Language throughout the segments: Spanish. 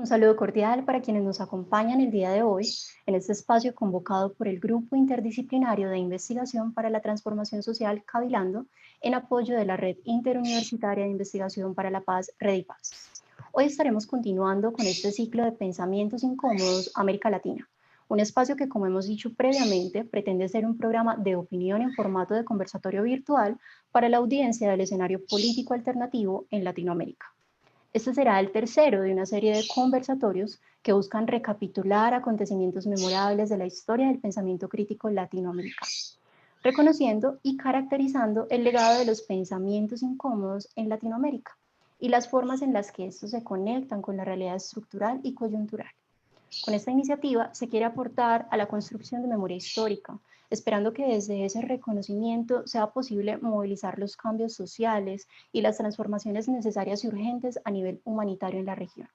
Un saludo cordial para quienes nos acompañan el día de hoy en este espacio convocado por el Grupo Interdisciplinario de Investigación para la Transformación Social Cabilando en apoyo de la Red Interuniversitaria de Investigación para la Paz, Redipaz. Hoy estaremos continuando con este ciclo de Pensamientos Incómodos América Latina, un espacio que, como hemos dicho previamente, pretende ser un programa de opinión en formato de conversatorio virtual para la audiencia del escenario político alternativo en Latinoamérica. Este será el tercero de una serie de conversatorios que buscan recapitular acontecimientos memorables de la historia del pensamiento crítico latinoamericano, reconociendo y caracterizando el legado de los pensamientos incómodos en Latinoamérica y las formas en las que estos se conectan con la realidad estructural y coyuntural. Con esta iniciativa se quiere aportar a la construcción de memoria histórica, esperando que desde ese reconocimiento sea posible movilizar los cambios sociales y las transformaciones necesarias y urgentes a nivel humanitario en la región.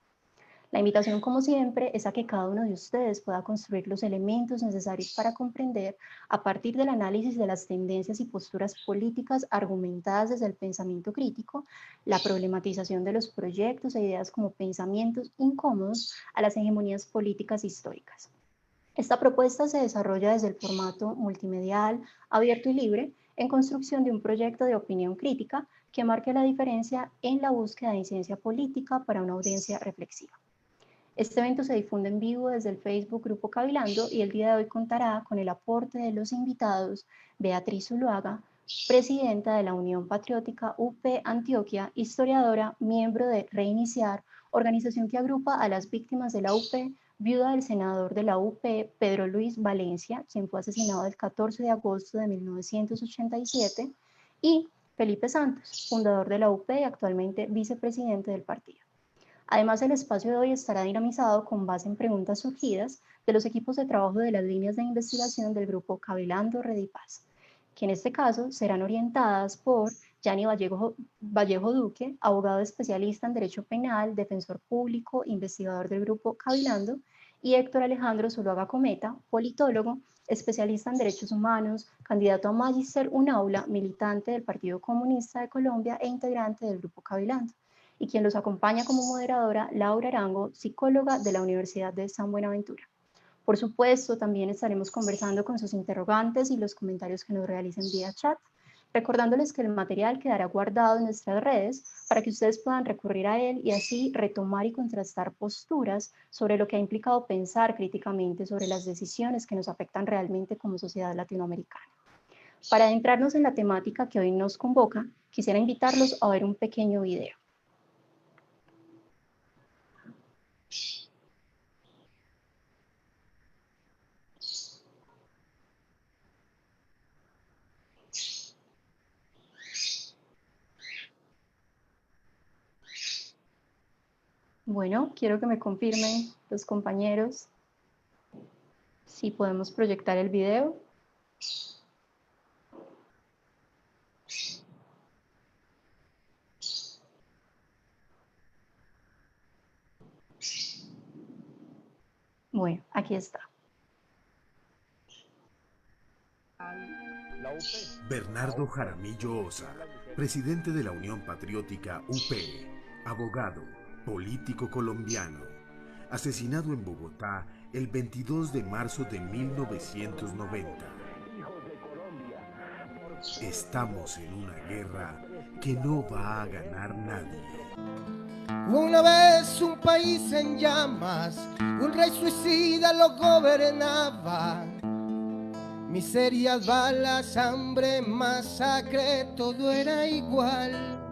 La invitación, como siempre, es a que cada uno de ustedes pueda construir los elementos necesarios para comprender, a partir del análisis de las tendencias y posturas políticas argumentadas desde el pensamiento crítico, la problematización de los proyectos e ideas como pensamientos incómodos a las hegemonías políticas históricas. Esta propuesta se desarrolla desde el formato multimedial, abierto y libre, en construcción de un proyecto de opinión crítica que marque la diferencia en la búsqueda de incidencia política para una audiencia reflexiva. Este evento se difunde en vivo desde el Facebook Grupo Cabilando y el día de hoy contará con el aporte de los invitados Beatriz Zuluaga, presidenta de la Unión Patriótica UP Antioquia, historiadora, miembro de Reiniciar, organización que agrupa a las víctimas de la UP, viuda del senador de la UP, Pedro Luis Valencia, quien fue asesinado el 14 de agosto de 1987, y Felipe Santos, fundador de la UP y actualmente vicepresidente del partido. Además, el espacio de hoy estará dinamizado con base en preguntas surgidas de los equipos de trabajo de las líneas de investigación del grupo Cabilando Redipaz, que en este caso serán orientadas por Yanni Vallejo Duque, abogado especialista en Derecho Penal, defensor público, investigador del grupo Cabilando, y Héctor Alejandro Zuluaga Cometa, politólogo, especialista en Derechos Humanos, candidato a Magíster Unaula, militante del Partido Comunista de Colombia e integrante del grupo Cabilando, y quien los acompaña como moderadora, Laura Arango, psicóloga de la Universidad de San Buenaventura. Por supuesto, también estaremos conversando con sus interrogantes y los comentarios que nos realicen vía chat, recordándoles que el material quedará guardado en nuestras redes para que ustedes puedan recurrir a él y así retomar y contrastar posturas sobre lo que ha implicado pensar críticamente sobre las decisiones que nos afectan realmente como sociedad latinoamericana. Para adentrarnos en la temática que hoy nos convoca, quisiera invitarlos a ver un pequeño video. Bueno, quiero que me confirmen los compañeros si podemos proyectar el video. Bueno, aquí está. Bernardo Jaramillo Osa, presidente de la Unión Patriótica UP, abogado, político colombiano, asesinado en Bogotá el 22 de marzo de 1990. Estamos en una guerra que no va a ganar nadie. Una vez un país en llamas, un rey suicida lo gobernaba. Miserias, balas, hambre, masacre, todo era igual.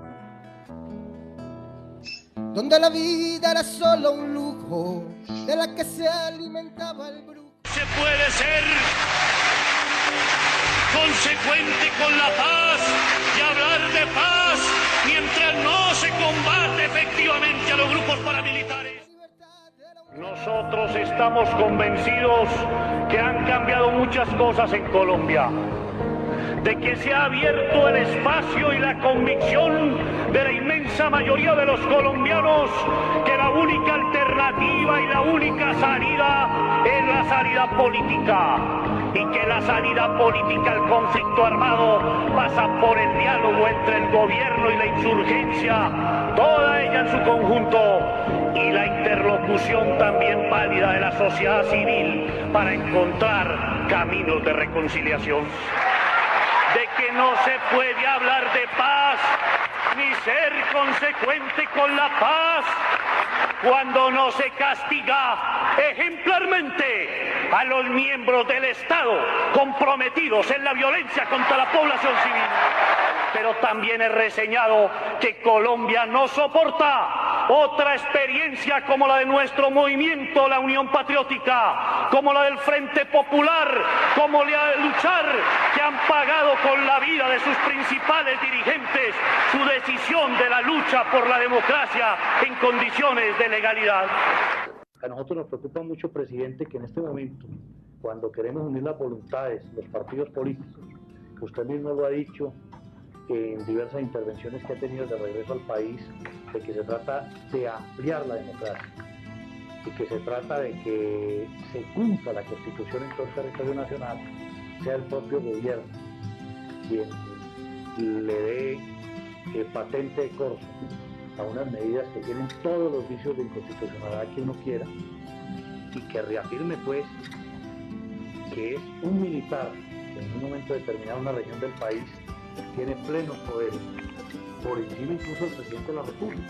Donde la vida era solo un lujo, de la que se alimentaba el brujo. Se puede ser consecuente con la paz y hablar de paz mientras no se combate efectivamente a los grupos paramilitares. Nosotros estamos convencidos que han cambiado muchas cosas en Colombia, de que se ha abierto el espacio y la convicción de la inmensa mayoría de los colombianos que la única alternativa y la única salida es la salida política, y que la salida política al conflicto armado pasa por el diálogo entre el gobierno y la insurgencia, toda ella democracia en su conjunto y la interlocución también válida de la sociedad civil para encontrar caminos de reconciliación. De que no se puede hablar de paz ni ser consecuente con la paz cuando no se castiga ejemplarmente a los miembros del Estado comprometidos en la violencia contra la población civil. Pero también he reseñado que Colombia no soporta otra experiencia como la de nuestro movimiento, la Unión Patriótica, como la del Frente Popular, como la de Luchar, que han pagado con la vida de sus principales dirigentes su decisión de la lucha por la democracia en condiciones de legalidad. A nosotros nos preocupa mucho, presidente, que en este momento, cuando queremos unir las voluntades, los partidos políticos, que usted mismo lo ha dicho en diversas intervenciones que ha tenido de regreso al país, de que se trata de ampliar la democracia y que se trata de que se cumpla la Constitución en todo el territorio nacional, sea el propio gobierno quien le dé patente de corso a unas medidas que tienen todos los vicios de inconstitucionalidad que uno quiera, y que reafirme pues que es un militar que en un momento determinado una región del país tiene plenos poderes, por encima incluso del presidente de la República.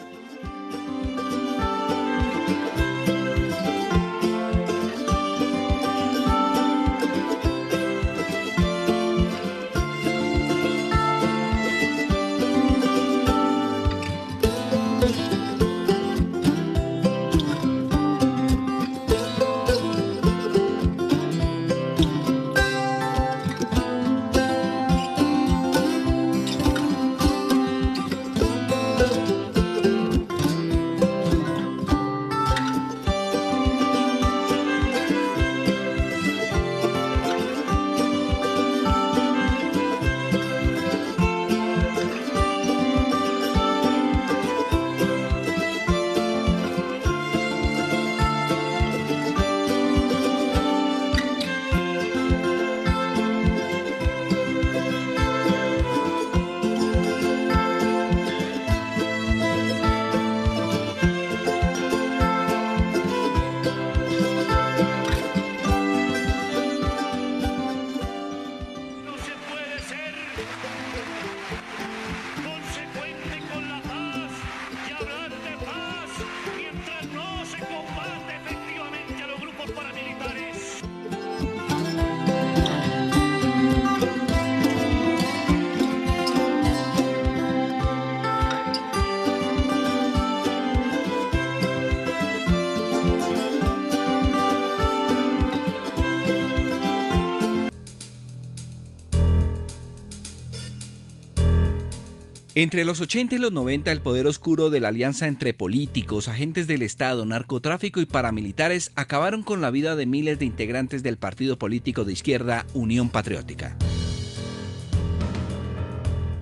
Entre los 80 y los 90, el poder oscuro de la alianza entre políticos, agentes del Estado, narcotráfico y paramilitares acabaron con la vida de miles de integrantes del partido político de izquierda Unión Patriótica.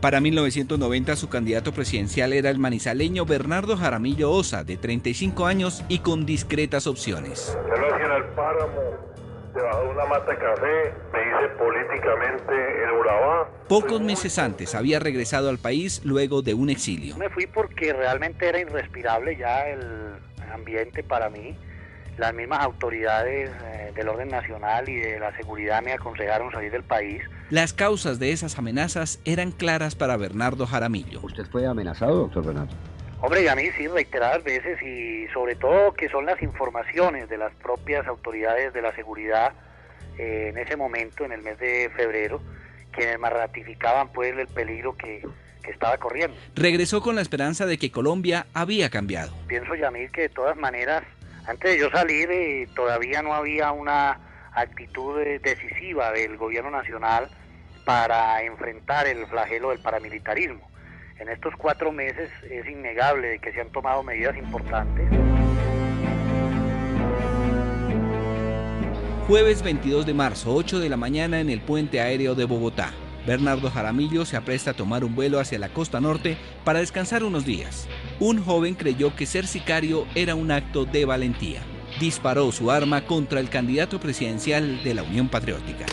Para 1990, su candidato presidencial era el manizaleño Bernardo Jaramillo Osa, de 35 años y con discretas opciones. Yo nací en el páramo, debajo de una mata de café, me hice políticamente el Urabá. Pocos meses antes había regresado al país luego de un exilio. Me fui porque realmente era irrespirable ya el ambiente para mí. Las mismas autoridades del orden nacional y de la seguridad me aconsejaron salir del país. Las causas de esas amenazas eran claras para Bernardo Jaramillo. ¿Usted fue amenazado, doctor Bernardo? Hombre, y a mí sí, reiteradas veces, y sobre todo que son las informaciones de las propias autoridades de la seguridad en ese momento, en el mes de febrero, quienes me ratificaban pues el peligro que estaba corriendo. Regresó con la esperanza de que Colombia había cambiado. Pienso, Yamil, que de todas maneras, antes de yo salir, todavía no había una actitud decisiva del gobierno nacional para enfrentar el flagelo del paramilitarismo. En estos 4 meses es innegable de que se han tomado medidas importantes. Jueves 22 de marzo, 8 de la mañana en el puente aéreo de Bogotá. Bernardo Jaramillo se apresta a tomar un vuelo hacia la costa norte para descansar unos días. Un joven creyó que ser sicario era un acto de valentía. Disparó su arma contra el candidato presidencial de la Unión Patriótica.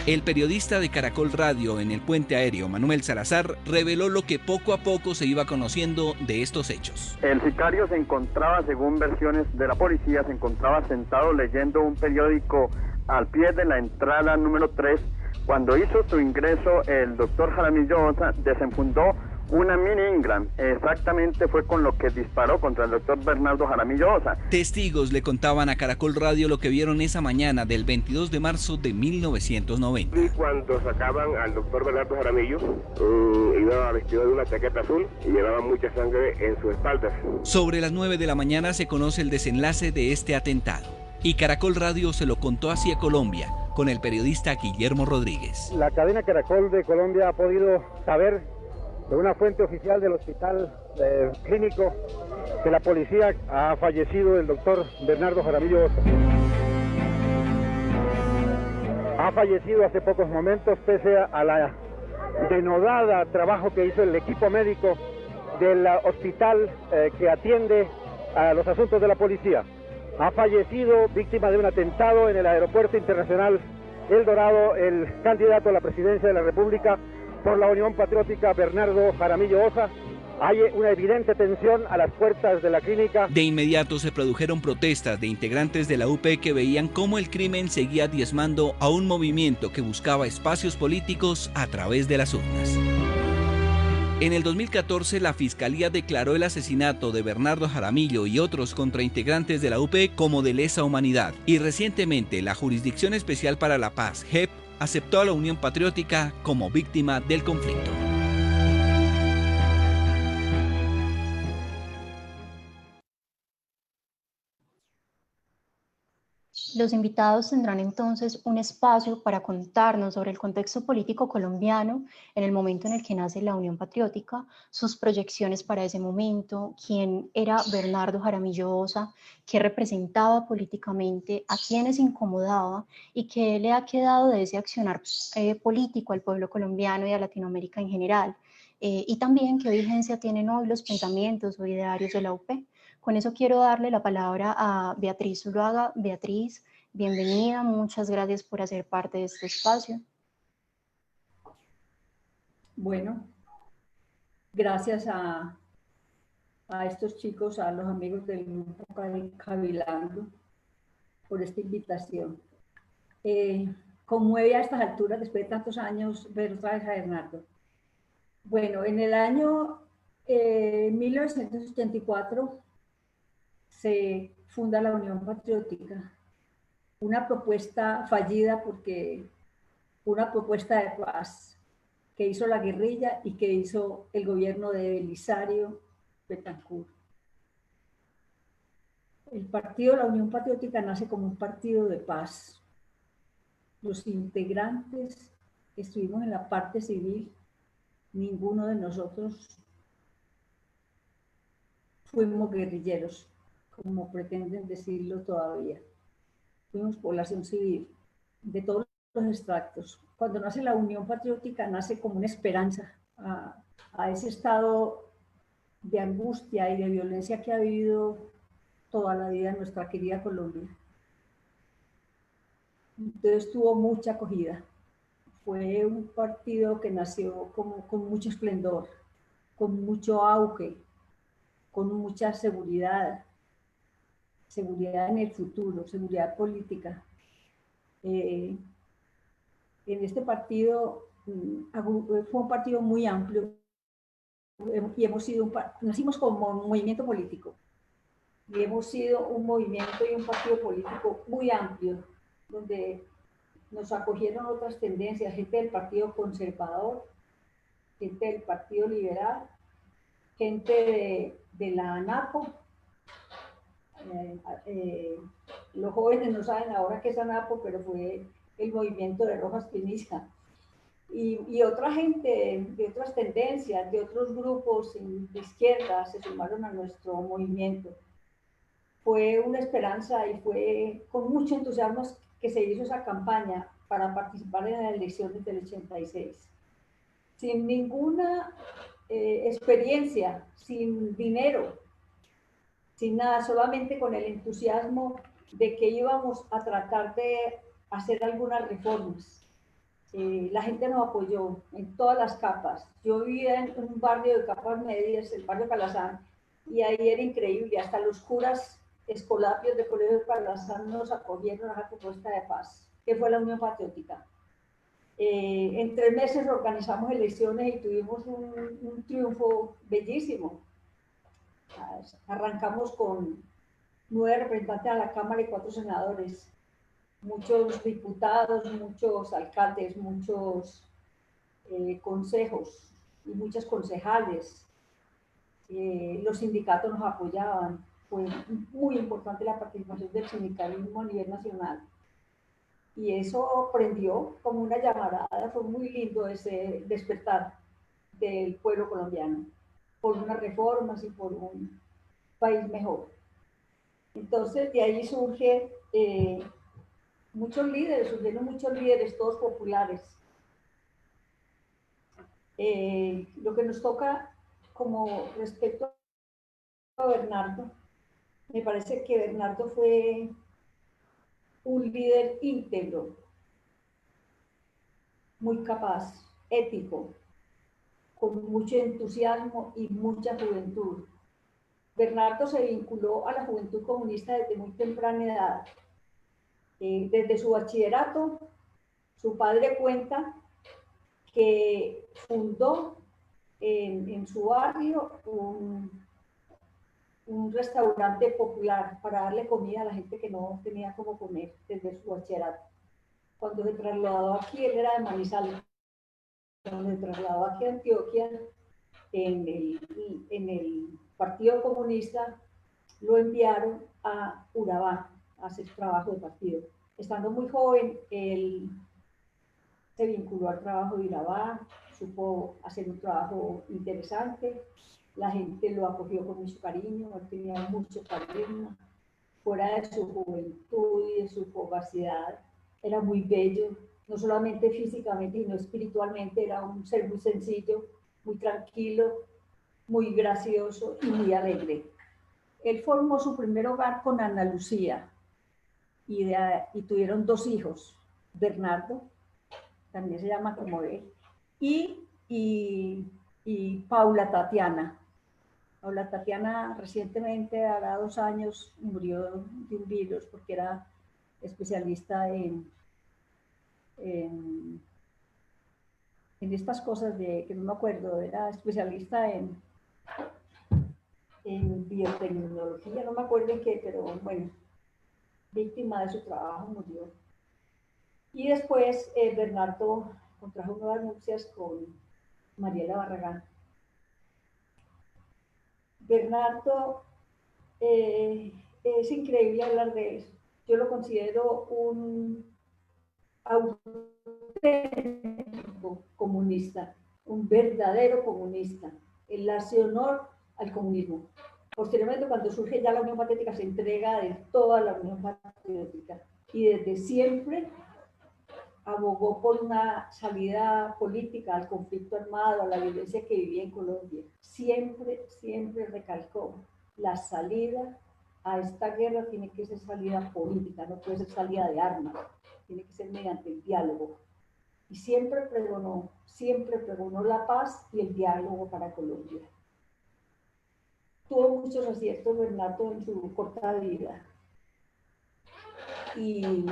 El periodista de Caracol Radio en el puente aéreo, Manuel Salazar, reveló lo que poco a poco se iba conociendo de estos hechos. El sicario se encontraba, según versiones de la policía, se encontraba sentado leyendo un periódico al pie de la entrada número 3. Cuando hizo su ingreso, el doctor Jaramillo Osa desenfundó una mini Ingram. Exactamente fue con lo que disparó contra el doctor Bernardo Jaramillo Osa. Testigos le contaban a Caracol Radio lo que vieron esa mañana del 22 de marzo de 1990. Y cuando sacaban al doctor Bernardo Jaramillo, iba vestido de una chaqueta azul y llevaba mucha sangre en su espalda. Sobre las 9 de la mañana se conoce el desenlace de este atentado. Y Caracol Radio se lo contó hacia Colombia, con el periodista Guillermo Rodríguez. La cadena Caracol de Colombia ha podido saber de una fuente oficial del hospital clínico que la policía ha fallecido el doctor Bernardo Jaramillo Osa. Ha fallecido hace pocos momentos pese a la denodada trabajo que hizo el equipo médico del hospital que atiende a los asuntos de la policía. Ha fallecido víctima de un atentado en el aeropuerto internacional El Dorado el candidato a la presidencia de la República por la Unión Patriótica, Bernardo Jaramillo Osa. Hay una evidente tensión a las puertas de la clínica. De inmediato se produjeron protestas de integrantes de la UP que veían cómo el crimen seguía diezmando a un movimiento que buscaba espacios políticos a través de las urnas. En el 2014, la Fiscalía declaró el asesinato de Bernardo Jaramillo y otros contra integrantes de la UP como de lesa humanidad. Y recientemente, la Jurisdicción Especial para la Paz, JEP, aceptó a la Unión Patriótica como víctima del conflicto. Los invitados tendrán entonces un espacio para contarnos sobre el contexto político colombiano en el momento en el que nace la Unión Patriótica, sus proyecciones para ese momento, quién era Bernardo Jaramillo Osa, qué representaba políticamente, a quiénes incomodaba y qué le ha quedado de ese accionar político al pueblo colombiano y a Latinoamérica en general, y también qué vigencia tienen hoy los pensamientos o idearios de la UP. Con eso quiero darle la palabra a Beatriz Zuluaga. Beatriz, bienvenida, muchas gracias por hacer parte de este espacio. Bueno, gracias a estos chicos, a los amigos del grupo Cabilando, por esta invitación. Conmueve a estas alturas, después de tantos años, ver otra vez a Bernardo. Bueno, en el año 1984, se funda la Unión Patriótica, una propuesta fallida porque una propuesta de paz que hizo la guerrilla y que hizo el gobierno de Belisario Betancur. El partido, la Unión Patriótica, nace como un partido de paz. Los integrantes que estuvimos en la parte civil, ninguno de nosotros fuimos guerrilleros, como pretenden decirlo todavía. Fuimos población civil, de todos los extractos. Cuando nace la Unión Patriótica, nace como una esperanza a ese estado de angustia y de violencia que ha vivido toda la vida nuestra querida Colombia. Entonces tuvo mucha acogida. Fue un partido que nació con mucho esplendor, con mucho auge, con mucha seguridad en el futuro, seguridad política. En este partido fue un partido muy amplio y nacimos como un movimiento político y hemos sido un movimiento y un partido político muy amplio, donde nos acogieron otras tendencias, gente del Partido Conservador, gente del Partido Liberal, gente de la ANAPO. Los jóvenes no saben ahora qué es ANAPO, pero fue el movimiento de Rojas Pinilla. Y otra gente de otras tendencias, de otros grupos de izquierda se sumaron a nuestro movimiento. Fue una esperanza y fue con mucho entusiasmo que se hizo esa campaña para participar en las elecciones del 86. Sin ninguna experiencia, sin dinero, sin nada, solamente con el entusiasmo de que íbamos a tratar de hacer algunas reformas La gente nos apoyó en todas las capas. Yo vivía en un barrio de capas medias, el barrio Calazán, y ahí era increíble, hasta los curas escolapios de Colegio de Calazán nos acogieron a la propuesta de paz, que fue la Unión Patriótica. En 3 meses organizamos elecciones y tuvimos un triunfo bellísimo. Arrancamos con 9 representantes a la Cámara y 4 senadores, muchos diputados, muchos alcaldes, muchos consejos y muchas concejales. Los sindicatos nos apoyaban. Fue muy importante la participación del sindicalismo a nivel nacional. Y eso prendió como una llamarada. Fue muy lindo ese despertar del pueblo colombiano por unas reformas y por un país mejor. Entonces, de ahí surgen surgieron muchos líderes, todos populares. Lo que nos toca como respecto a Bernardo, me parece que Bernardo fue un líder íntegro, muy capaz, ético, con mucho entusiasmo y mucha juventud. Bernardo se vinculó a la juventud comunista desde muy temprana edad. Desde su bachillerato, su padre cuenta que fundó en su barrio un restaurante popular para darle comida a la gente que no tenía cómo comer desde su bachillerato. Cuando se trasladó aquí, él era de Manizales, cuando se trasladó aquí a Antioquia, en el Partido Comunista, lo enviaron a Urabá a hacer trabajo de partido. Estando muy joven, él se vinculó al trabajo de Urabá, supo hacer un trabajo interesante, la gente lo acogió con mucho cariño, él tenía mucho carisma, fuera de su juventud y de su capacidad, era muy bello, no solamente físicamente, sino espiritualmente, era un ser muy sencillo, muy tranquilo, muy gracioso y muy alegre. Él formó su primer hogar con Ana Lucía y tuvieron 2 hijos, Bernardo, también se llama como él, y Paula Tatiana. Paula Tatiana recientemente, hará 2 años, murió de un virus porque era especialista en estas cosas que no me acuerdo, era especialista en biotecnología, no me acuerdo en qué, pero bueno, víctima de su trabajo, murió. Y después Bernardo contrajo nuevas nupcias con Mariela Barragán. Bernardo, es increíble hablar de él. Yo lo considero un auténtico comunista, un verdadero comunista. Él hace honor al comunismo. Posteriormente, cuando surge ya la Unión Patriótica, se entrega de toda la Unión Patriótica y desde siempre abogó por una salida política al conflicto armado, a la violencia que vivía en Colombia. Siempre, siempre recalcó, la salida a esta guerra tiene que ser salida política, no puede ser salida de armas, tiene que ser mediante el diálogo. Y siempre pregonó la paz y el diálogo para Colombia. Tuvo muchos aciertos Bernardo en su corta vida. Y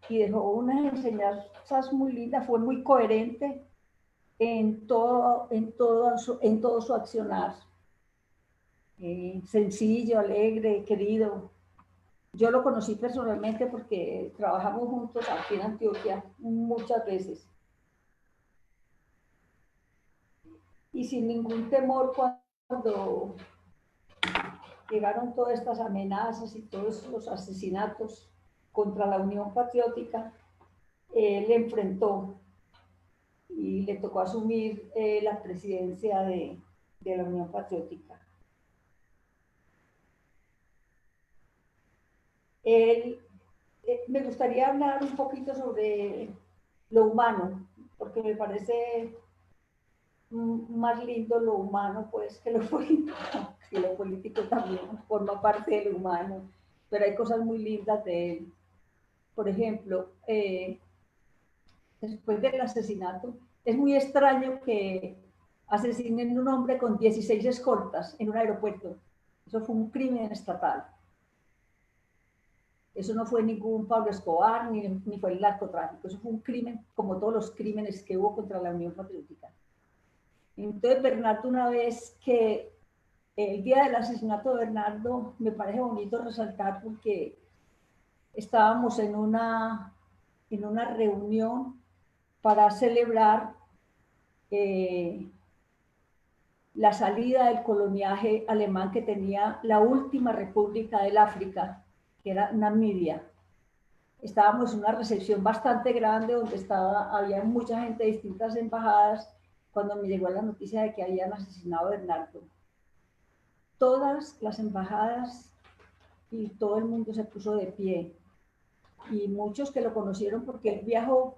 dejó unas enseñanzas muy lindas, fue muy coherente en todo su accionar. Sencillo, alegre, querido. Yo lo conocí personalmente porque trabajamos juntos aquí en Antioquia muchas veces. Y sin ningún temor cuando llegaron todas estas amenazas y todos los asesinatos contra la Unión Patriótica, él enfrentó y le tocó asumir la presidencia de la Unión Patriótica. Me gustaría hablar un poquito sobre lo humano, porque me parece más lindo lo humano pues que lo político, y lo político también forma parte de lo humano, pero hay cosas muy lindas de él. Por ejemplo, después del asesinato. Es muy extraño que asesinen a un hombre con 16 escoltas en un aeropuerto. Eso fue un crimen estatal. Eso no fue ningún Pablo Escobar, ni fue el narcotráfico. Eso fue un crimen, como todos los crímenes que hubo contra la Unión Patriótica. Entonces, Bernardo, una vez que el día del asesinato de Bernardo, me parece bonito resaltar porque estábamos en una reunión para celebrar la salida del coloniaje alemán que tenía la última república del África, que era Namibia. Estábamos en una recepción bastante grande donde había mucha gente de distintas embajadas cuando me llegó la noticia de que habían asesinado a Bernardo. Todas las embajadas y todo el mundo se puso de pie. Y muchos que lo conocieron porque él viajó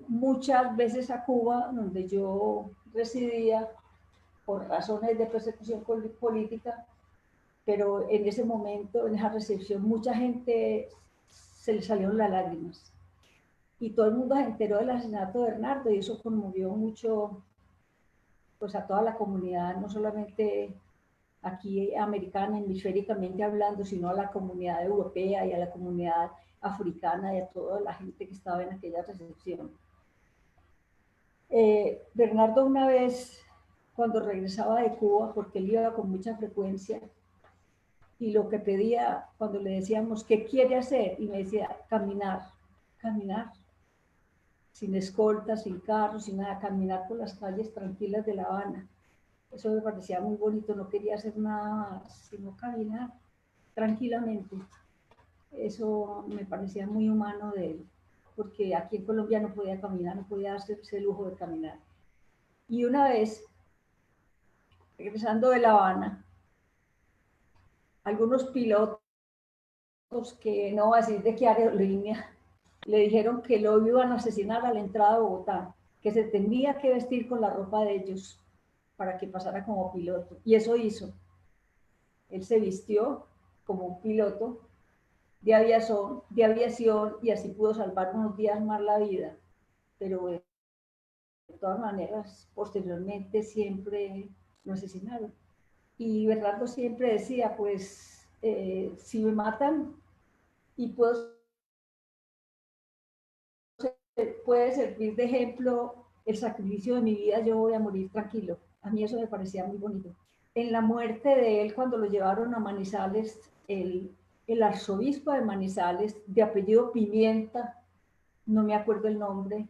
muchas veces a Cuba, donde yo residía, por razones de persecución política, pero en ese momento, en esa recepción, mucha gente se le salieron las lágrimas. Y todo el mundo se enteró del asesinato de Bernardo y eso conmovió mucho pues, a toda la comunidad, no solamente aquí americana, hemisféricamente hablando, sino a la comunidad europea y a la comunidad africana y a toda la gente que estaba en aquella recepción. Bernardo una vez, cuando regresaba de Cuba, porque él iba con mucha frecuencia, y lo que pedía, cuando le decíamos, ¿qué quiere hacer? Y me decía, caminar, caminar, sin escoltas, sin carros, sin nada, caminar por las calles tranquilas de La Habana. Eso me parecía muy bonito, no quería hacer nada más, sino caminar tranquilamente. Eso me parecía muy humano de él, porque aquí en Colombia no podía caminar, no podía hacerse el lujo de caminar. Y una vez, regresando de La Habana, algunos pilotos, que no voy a decir de qué aerolínea, le dijeron que lo iban a asesinar a la entrada de Bogotá, que se tenía que vestir con la ropa de ellos para que pasara como piloto. Y eso hizo. Él se vistió como un piloto de aviación y así pudo salvar unos días más la vida. Pero de todas maneras, posteriormente siempre lo asesinaron. Y Bernardo siempre decía, pues, si me matan y puede servir de ejemplo el sacrificio de mi vida, yo voy a morir tranquilo. A mí eso me parecía muy bonito. En la muerte de él, cuando lo llevaron a Manizales, el arzobispo de Manizales, de apellido Pimienta, no me acuerdo el nombre,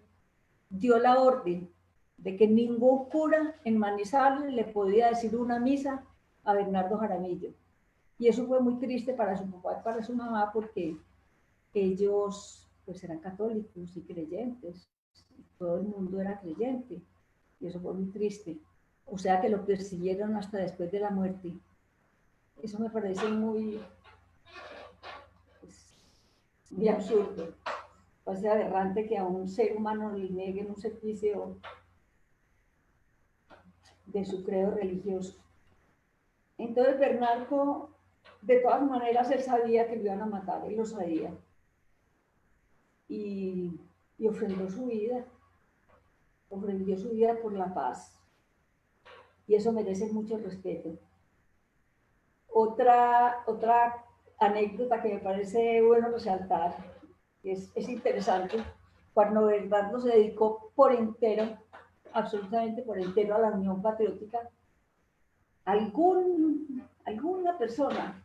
dio la orden de que ningún cura en Manizales le podía decir una misa a Bernardo Jaramillo. Y eso fue muy triste para su papá y para su mamá porque ellos pues eran católicos y creyentes. Todo el mundo era creyente y eso fue muy triste. O sea que lo persiguieron hasta después de la muerte. Eso me parece muy absurdo. Parece aberrante que a un ser humano le nieguen un servicio de su credo religioso. Entonces Bernardo, de todas maneras, él sabía que lo iban a matar, él lo sabía. Y ofrendió su vida por la paz. Y eso merece mucho respeto. Otra anécdota que me parece bueno resaltar, es interesante, cuando Bernardo se dedicó por entero, absolutamente por entero a la Unión Patriótica, alguna persona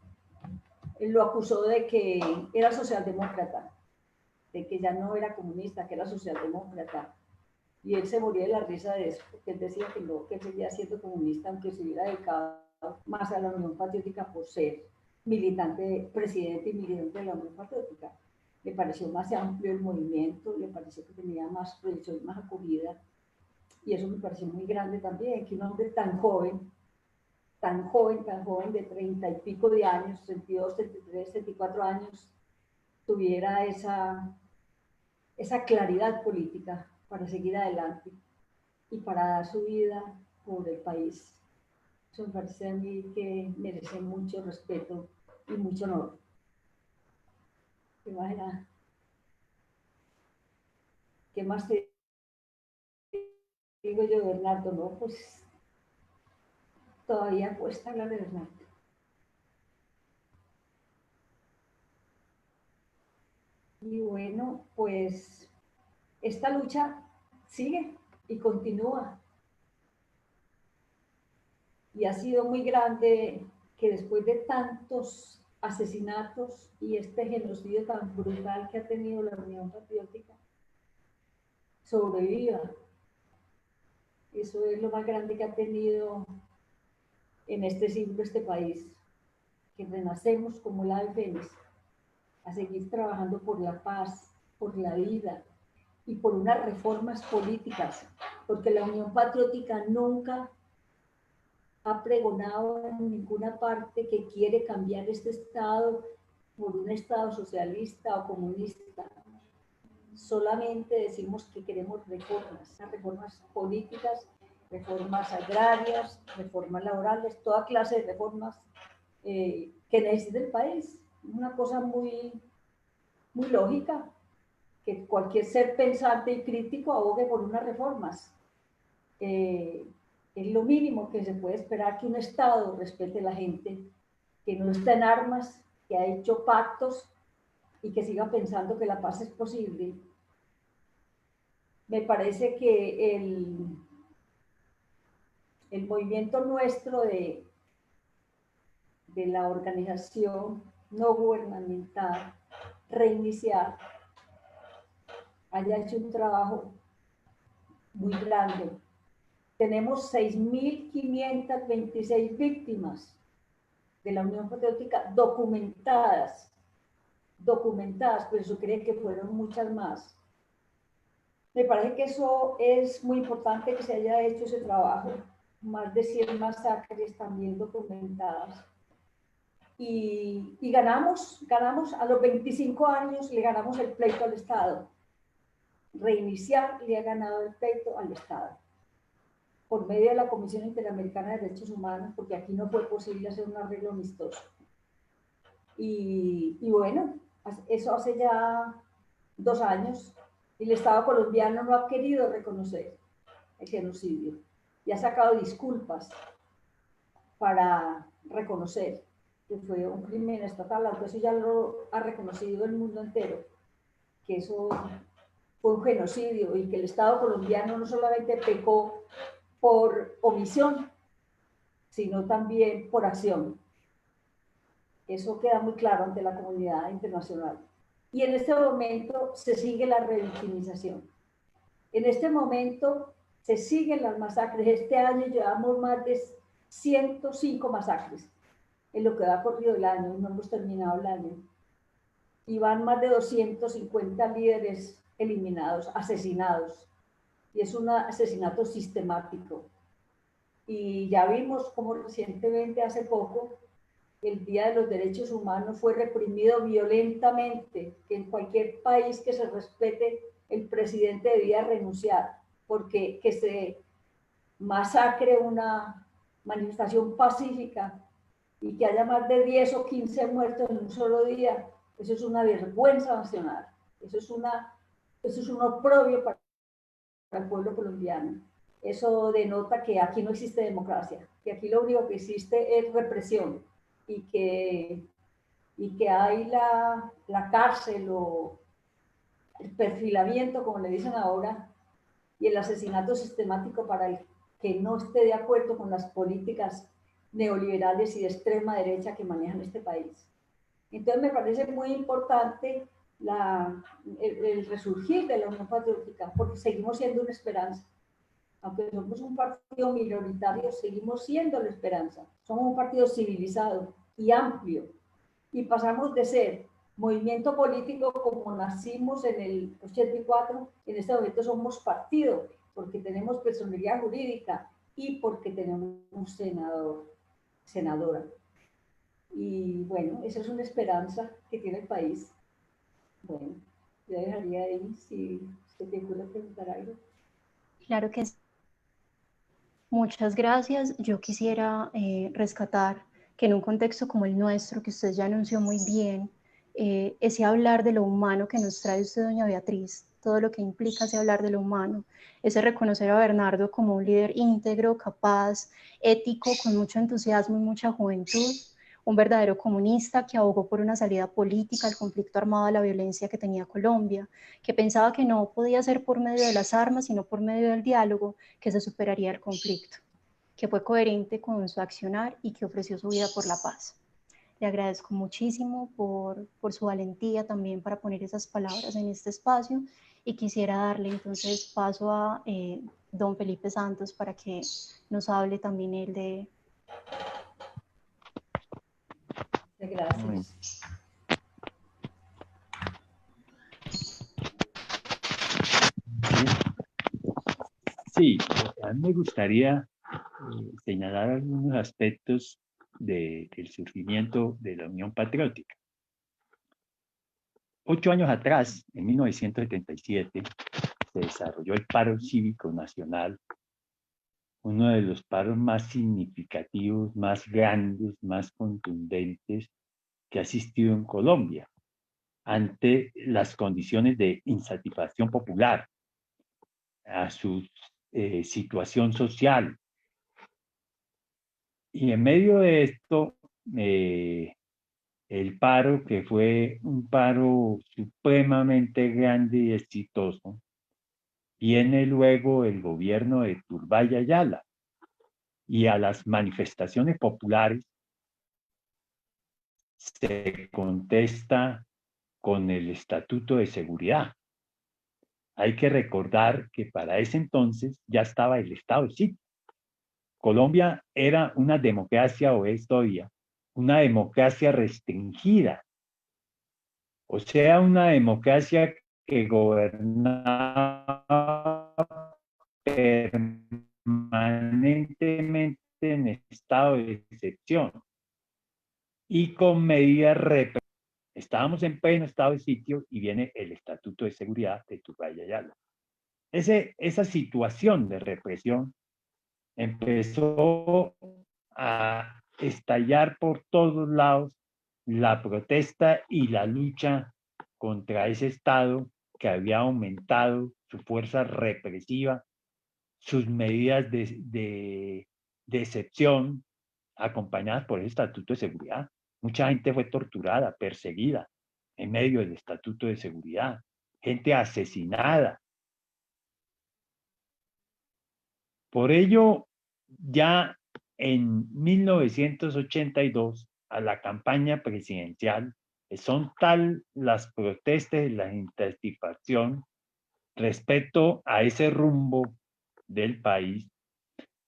lo acusó de que era socialdemócrata, de que ya no era comunista, que era socialdemócrata. Y él se moría de la risa de eso, porque él decía que no, que él seguía siendo comunista, aunque se hubiera dedicado más a la Unión Patriótica por ser militante, presidente y militante de la Unión Patriótica. Le pareció más amplio el movimiento, le pareció que tenía más proyección, más acogida. Y eso me pareció muy grande también, que un hombre tan joven, de 30 y pico de años, 32, 33, 34 años, tuviera esa claridad política para seguir adelante y para dar su vida por el país. Eso me parece a mí que merece mucho respeto y mucho honor. ¿Qué más te digo yo, Bernardo, no, pues todavía cuesta hablar de Bernardo. Y bueno, pues esta lucha sigue y continúa. Y ha sido muy grande que después de tantos asesinatos y este genocidio tan brutal que ha tenido la Unión Patriótica, sobreviva. Eso es lo más grande que ha tenido en este siglo este país, que renacemos como el ave fénix, a seguir trabajando por la paz, por la vida y por unas reformas políticas, porque la Unión Patriótica nunca ha pregonado en ninguna parte que quiere cambiar este Estado por un Estado socialista o comunista. Solamente decimos que queremos reformas políticas, reformas agrarias, reformas laborales, toda clase de reformas que necesita el país. Una cosa muy lógica, que cualquier ser pensante y crítico abogue por unas reformas. Es lo mínimo que se puede esperar, que un Estado respete a la gente, que no está en armas, que ha hecho pactos y que siga pensando que la paz es posible. Me parece que el movimiento nuestro de la organización no gubernamental Reiniciar haya hecho un trabajo muy grande. Tenemos 6.526 víctimas de la Unión Patriótica documentadas, pero eso cree que fueron muchas más. Me parece que eso es muy importante, que se haya hecho ese trabajo, más de 100 masacres también documentadas. Y ganamos a los 25 años, le ganamos el pleito al Estado. Reiniciar le ha ganado el pleito al Estado por medio de la Comisión Interamericana de Derechos Humanos, porque aquí no fue posible hacer un arreglo amistoso. Y bueno, eso hace ya 2 años, y el Estado colombiano no ha querido reconocer el genocidio y ha sacado disculpas para reconocer que fue un crimen estatal, aunque eso ya lo ha reconocido el mundo entero, que eso fue un genocidio y que el Estado colombiano no solamente pecó por omisión, sino también por acción. Eso queda muy claro ante la comunidad internacional. Y en este momento se sigue la revictimización. En este momento se siguen las masacres. Este año llevamos más de 105 masacres en lo que va corrido el año, no hemos terminado el año. Y van más de 250 líderes eliminados, asesinados. Y es un asesinato sistemático. Y ya vimos cómo recientemente, hace poco, el Día de los Derechos Humanos fue reprimido violentamente, que en cualquier país que se respete, el presidente debía renunciar, porque que se masacre una manifestación pacífica y que haya más de 10 o 15 muertos en un solo día, eso es una vergüenza nacional, eso es un oprobio para el pueblo colombiano. Eso denota que aquí no existe democracia, que aquí lo único que existe es represión y que hay la cárcel o el perfilamiento, como le dicen ahora, y el asesinato sistemático para el que no esté de acuerdo con las políticas neoliberales y de extrema derecha que manejan este país. Entonces me parece muy importante el resurgir de la Unión Patriótica, porque seguimos siendo una esperanza. Aunque somos un partido minoritario, seguimos siendo la esperanza. Somos un partido civilizado y amplio. Y pasamos de ser movimiento político como nacimos en el 84, en este momento somos partido, porque tenemos personalidad jurídica y porque tenemos un senadora. Y bueno, esa es una esperanza que tiene el país. Bueno, yo dejaría ahí si se te ocurre preguntar algo. Claro que sí. Muchas gracias. Yo quisiera rescatar que en un contexto como el nuestro, que usted ya anunció muy bien, ese hablar de lo humano que nos trae usted, doña Beatriz, todo lo que implica ese hablar de lo humano, ese reconocer a Bernardo como un líder íntegro, capaz, ético, con mucho entusiasmo y mucha juventud, un verdadero comunista que abogó por una salida política al conflicto armado, a la violencia que tenía Colombia, que pensaba que no podía ser por medio de las armas, sino por medio del diálogo, que se superaría el conflicto, que fue coherente con su accionar y que ofreció su vida por la paz. Le agradezco muchísimo por su valentía también para poner esas palabras en este espacio y quisiera darle entonces paso a don Felipe Santos para que nos hable también él de... Gracias. Sí, a mí me gustaría señalar algunos aspectos del surgimiento de la Unión Patriótica. 8 años atrás, en 1977, se desarrolló el paro cívico nacional, uno de los paros más significativos, más grandes, más contundentes que ha existido en Colombia, ante las condiciones de insatisfacción popular, a su situación social. Y en medio de esto, el paro, que fue un paro supremamente grande y exitoso, viene luego el gobierno de Turbay Ayala, y a las manifestaciones populares se contesta con el Estatuto de Seguridad. Hay que recordar que para ese entonces ya estaba el estado de sitio. Colombia era una democracia, o es todavía, una democracia restringida. O sea, una democracia que gobernaba permanentemente en estado de excepción y con medidas represivas. Estábamos en pleno estado de sitio y viene el Estatuto de Seguridad de Turbay Ayala. Esa situación de represión empezó a estallar por todos lados la protesta y la lucha contra ese Estado que había aumentado su fuerza represiva, sus medidas de excepción, acompañadas por el Estatuto de Seguridad. Mucha gente fue torturada, perseguida en medio del Estatuto de Seguridad, gente asesinada. Por ello, ya en 1982, a la campaña presidencial, son tal las protestas y la insatisfacción respecto a ese rumbo del país,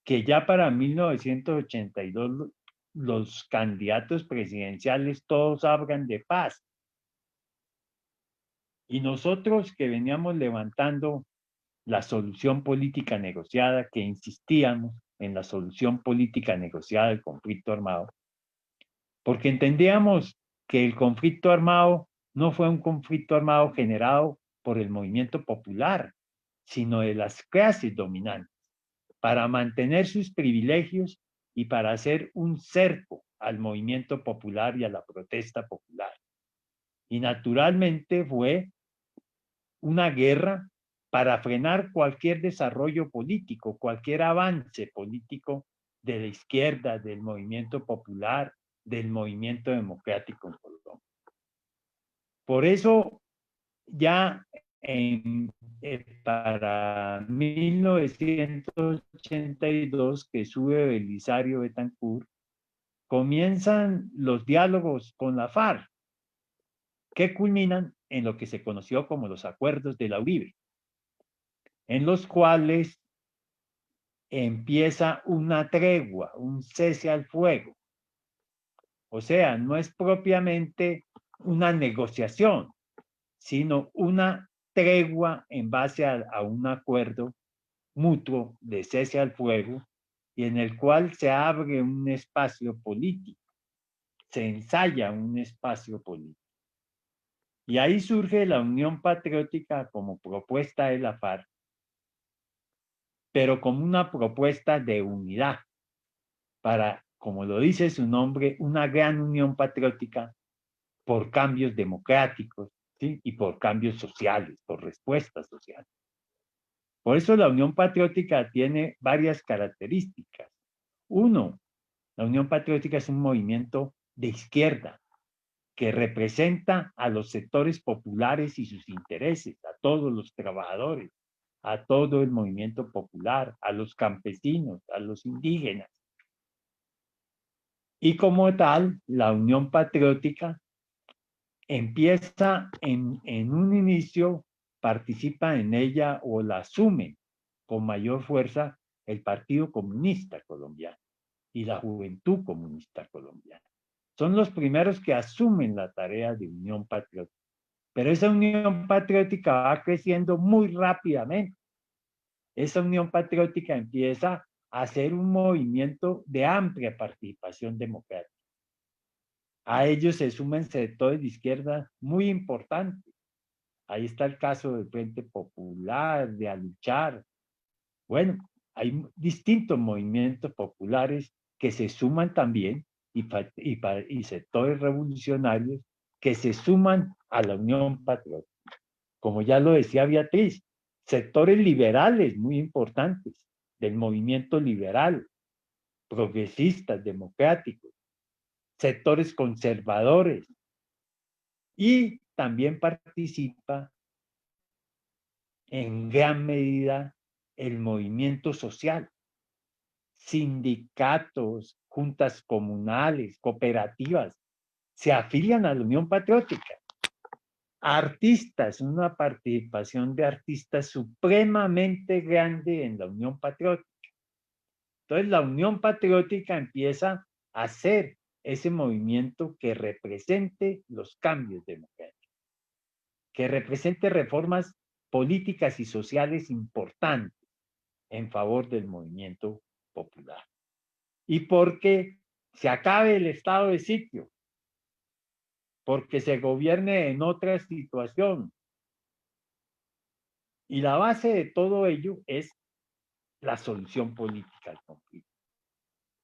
que ya para 1982 los candidatos presidenciales todos hablan de paz. Y nosotros que veníamos levantando la solución política negociada, que insistíamos en la solución política negociada del conflicto armado, porque entendíamos que el conflicto armado no fue un conflicto armado generado por el movimiento popular, sino de las clases dominantes, para mantener sus privilegios y para hacer un cerco al movimiento popular y a la protesta popular. Y naturalmente fue una guerra para frenar cualquier desarrollo político, cualquier avance político de la izquierda, del movimiento popular, del movimiento democrático en Colombia. Por eso, ya para 1982, que sube Belisario Betancur, comienzan los diálogos con la FARC, que culminan en lo que se conoció como los acuerdos de la Uribe, en los cuales empieza una tregua, un cese al fuego. O sea, no es propiamente una negociación, sino una tregua en base a un acuerdo mutuo de cese al fuego, y en el cual se abre un espacio político, se ensaya un espacio político. Y ahí surge la Unión Patriótica como propuesta de la FARC, pero como una propuesta de unidad, para, como lo dice su nombre, una gran unión patriótica por cambios democráticos, ¿sí? Y por cambios sociales, por respuestas sociales. Por eso la Unión Patriótica tiene varias características. Uno, la Unión Patriótica es un movimiento de izquierda que representa a los sectores populares y sus intereses, a todos los trabajadores, a todo el movimiento popular, a los campesinos, a los indígenas. Y como tal, la Unión Patriótica empieza en un inicio, participa en ella o la asume con mayor fuerza el Partido Comunista Colombiano y la Juventud Comunista Colombiana. Son los primeros que asumen la tarea de Unión Patriótica. Pero esa Unión Patriótica va creciendo muy rápidamente. Esa Unión Patriótica empieza a ser un movimiento de amplia participación democrática. A ellos se suman sectores de izquierda muy importantes. Ahí está el caso del Frente Popular, de Aluchar. Bueno, hay distintos movimientos populares que se suman también y sectores revolucionarios que se suman a la Unión Patriótica. Como ya lo decía Beatriz, sectores liberales muy importantes del movimiento liberal, progresistas, democráticos, sectores conservadores, y también participa en gran medida el movimiento social, sindicatos, juntas comunales, cooperativas, se afilian a la Unión Patriótica. Artistas, una participación de artistas supremamente grande en la Unión Patriótica. Entonces la Unión Patriótica empieza a ser ese movimiento que represente los cambios democráticos, que represente reformas políticas y sociales importantes en favor del movimiento popular. Y porque se acabe el estado de sitio, porque se gobierne en otra situación. Y la base de todo ello es la solución política al conflicto.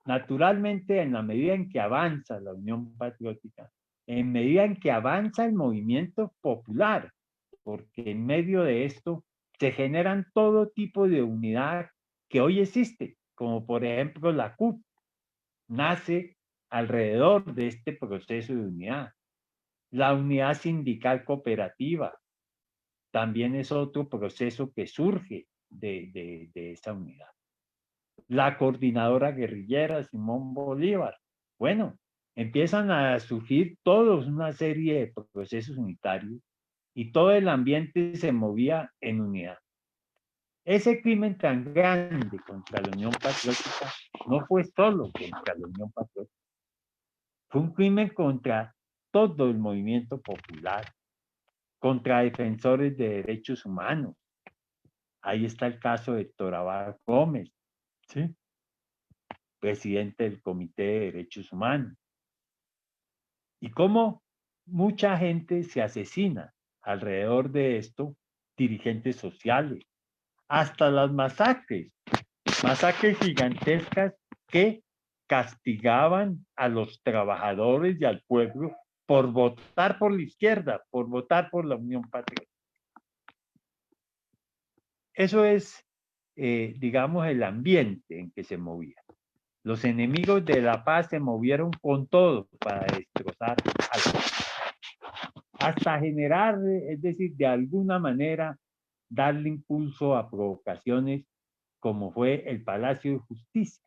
Naturalmente, en la medida en que avanza la Unión Patriótica, en medida en que avanza el movimiento popular, porque en medio de esto se generan todo tipo de unidad que hoy existe, como por ejemplo la CUT, nace alrededor de este proceso de unidad. La unidad sindical cooperativa también es otro proceso que surge de esa unidad. La coordinadora guerrillera Simón Bolívar. Bueno, empiezan a surgir todos una serie de procesos unitarios y todo el ambiente se movía en unidad. Ese crimen tan grande contra la Unión Patriótica no fue solo contra la Unión Patriótica, fue un crimen contra todo el movimiento popular, contra defensores de derechos humanos. Ahí está el caso de Héctor Abad Gómez, ¿sí? Presidente del Comité de Derechos Humanos. Y cómo mucha gente se asesina alrededor de esto, dirigentes sociales, hasta las masacres gigantescas que castigaban a los trabajadores y al pueblo por votar por la izquierda, por votar por la Unión Patriótica. Eso es, digamos, el ambiente en que se movía. Los enemigos de la paz se movieron con todo para destrozar al pueblo, hasta generar, es decir, de alguna manera, darle impulso a provocaciones como fue el Palacio de Justicia.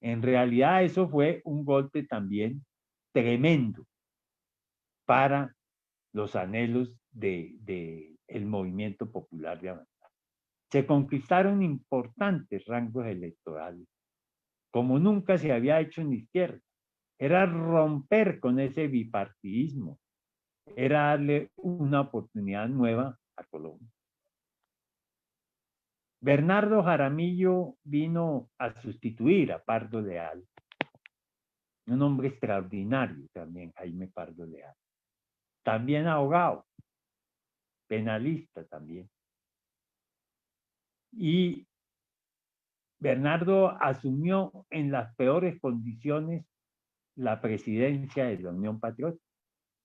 En realidad eso fue un golpe también tremendo para los anhelos del movimiento popular de avanzar. Se conquistaron importantes rangos electorales, como nunca se había hecho en la izquierda. Era romper con ese bipartidismo, era darle una oportunidad nueva a Colombia. Bernardo Jaramillo vino a sustituir a Pardo Leal, un hombre extraordinario también, Jaime Pardo Leal. También abogado, penalista también. Y Bernardo asumió en las peores condiciones la presidencia de la Unión Patriótica.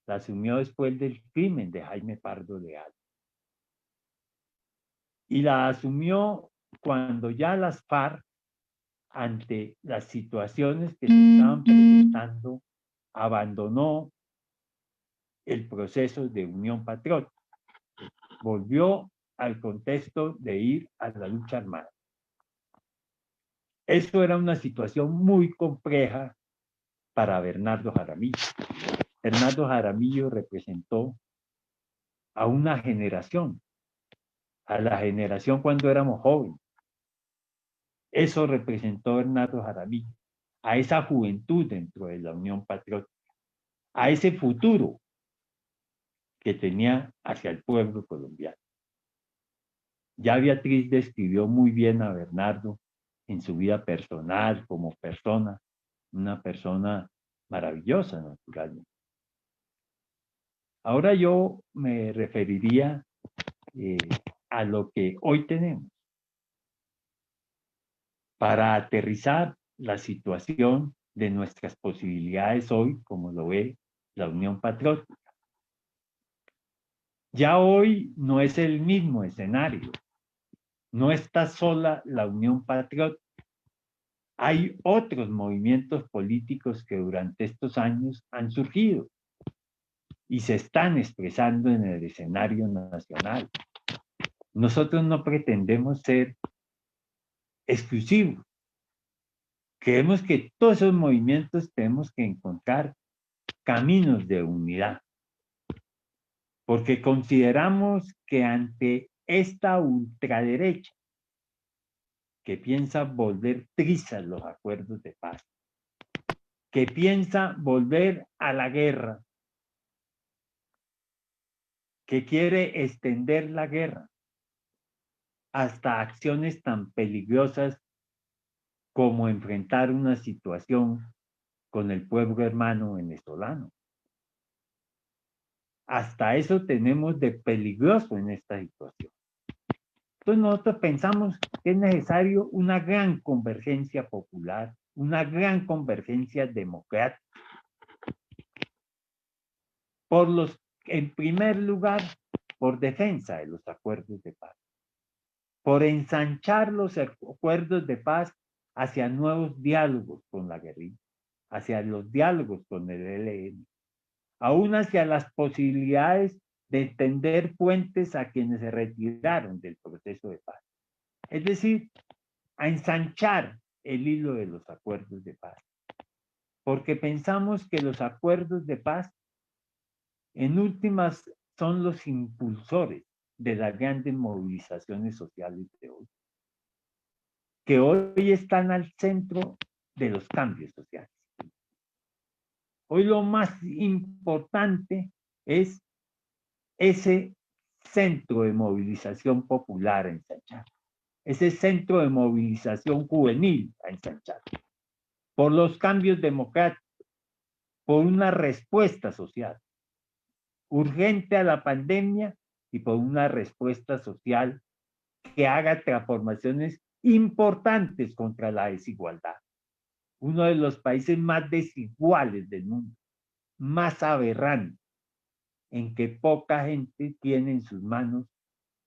la asumió después del crimen de Jaime Pardo Leal. Y la asumió cuando ya las FARC, ante las situaciones que se estaban presentando, abandonó el proceso de unión patriótica. Volvió al contexto de ir a la lucha armada. Esto era una situación muy compleja para Bernardo Jaramillo. Bernardo Jaramillo representó a una generación, a la generación cuando éramos jóvenes. Eso representó Bernardo Jaramillo, a esa juventud dentro de la Unión Patriótica, a ese futuro que tenía hacia el pueblo colombiano. Ya Beatriz describió muy bien a Bernardo en su vida personal, como persona, una persona maravillosa, naturalmente. Ahora yo me referiría a lo que hoy tenemos, para aterrizar la situación de nuestras posibilidades hoy, como lo ve la Unión Patriótica. Ya hoy no es el mismo escenario, no está sola la Unión Patriótica. Hay otros movimientos políticos que durante estos años han surgido y se están expresando en el escenario nacional. Nosotros no pretendemos ser exclusivos. Creemos que todos esos movimientos tenemos que encontrar caminos de unidad, porque consideramos que ante esta ultraderecha que piensa volver trizas los acuerdos de paz, que piensa volver a la guerra, que quiere extender la guerra hasta acciones tan peligrosas como enfrentar una situación con el pueblo hermano venezolano. Hasta eso tenemos de peligroso en esta situación. Entonces nosotros pensamos que es necesario una gran convergencia popular, una gran convergencia democrática. En primer lugar, por defensa de los acuerdos de paz, por ensanchar los acuerdos de paz hacia nuevos diálogos con la guerrilla, hacia los diálogos con el ELN, aún hacia las posibilidades de tender puentes a quienes se retiraron del proceso de paz. Es decir, a ensanchar el hilo de los acuerdos de paz. Porque pensamos que los acuerdos de paz, en últimas, son los impulsores de las grandes movilizaciones sociales de hoy, que hoy están al centro de los cambios sociales. Hoy lo más importante es ese centro de movilización popular a ensanchar, ese centro de movilización juvenil a ensanchar, por los cambios democráticos, por una respuesta social urgente a la pandemia y por una respuesta social que haga transformaciones importantes contra la desigualdad. Uno de los países más desiguales del mundo, más aberrante, en que poca gente tiene en sus manos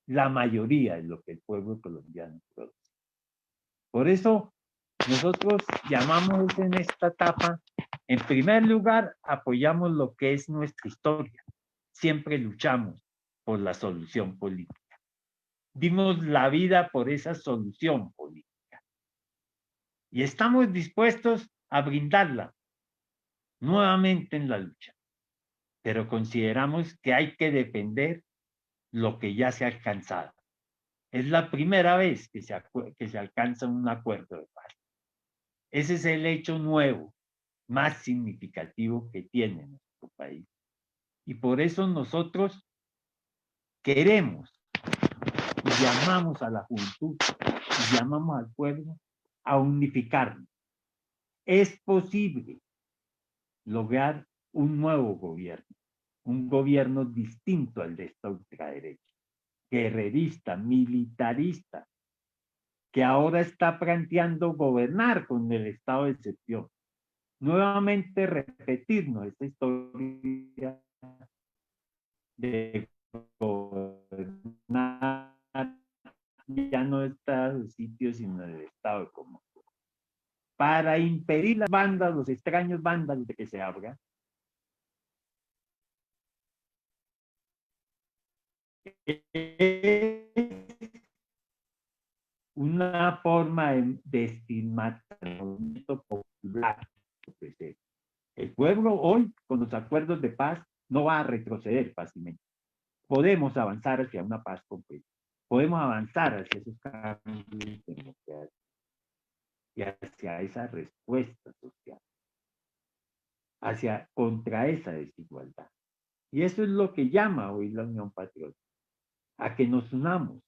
la mayoría de lo que el pueblo colombiano produce. Por eso nosotros llamamos en esta etapa, en primer lugar, apoyamos lo que es nuestra historia. Siempre luchamos por la solución política. Dimos la vida por esa solución política. Y estamos dispuestos a brindarla nuevamente en la lucha. Pero consideramos que hay que defender lo que ya se ha alcanzado. Es la primera vez que se alcanza un acuerdo de paz. Ese es el hecho nuevo, más significativo que tiene nuestro país. Y por eso nosotros queremos y llamamos a la juventud y llamamos al pueblo a unificarnos. Es posible lograr un nuevo gobierno, un gobierno distinto al de esta ultraderecha, guerrerista, militarista, que ahora está planteando gobernar con el estado de excepción. Nuevamente repetirnos esta historia de gobernar ya no está en sitio sino en el estado de Común, para impedir las bandas, los extraños vándalos de que se habla, una forma de estigmatizamiento popular. El pueblo hoy, con los acuerdos de paz, no va a retroceder fácilmente. Podemos avanzar hacia una paz completa. Podemos avanzar hacia esos cambios democráticos y hacia esa respuesta social, contra esa desigualdad. Y eso es lo que llama hoy la Unión Patriótica, a que nos unamos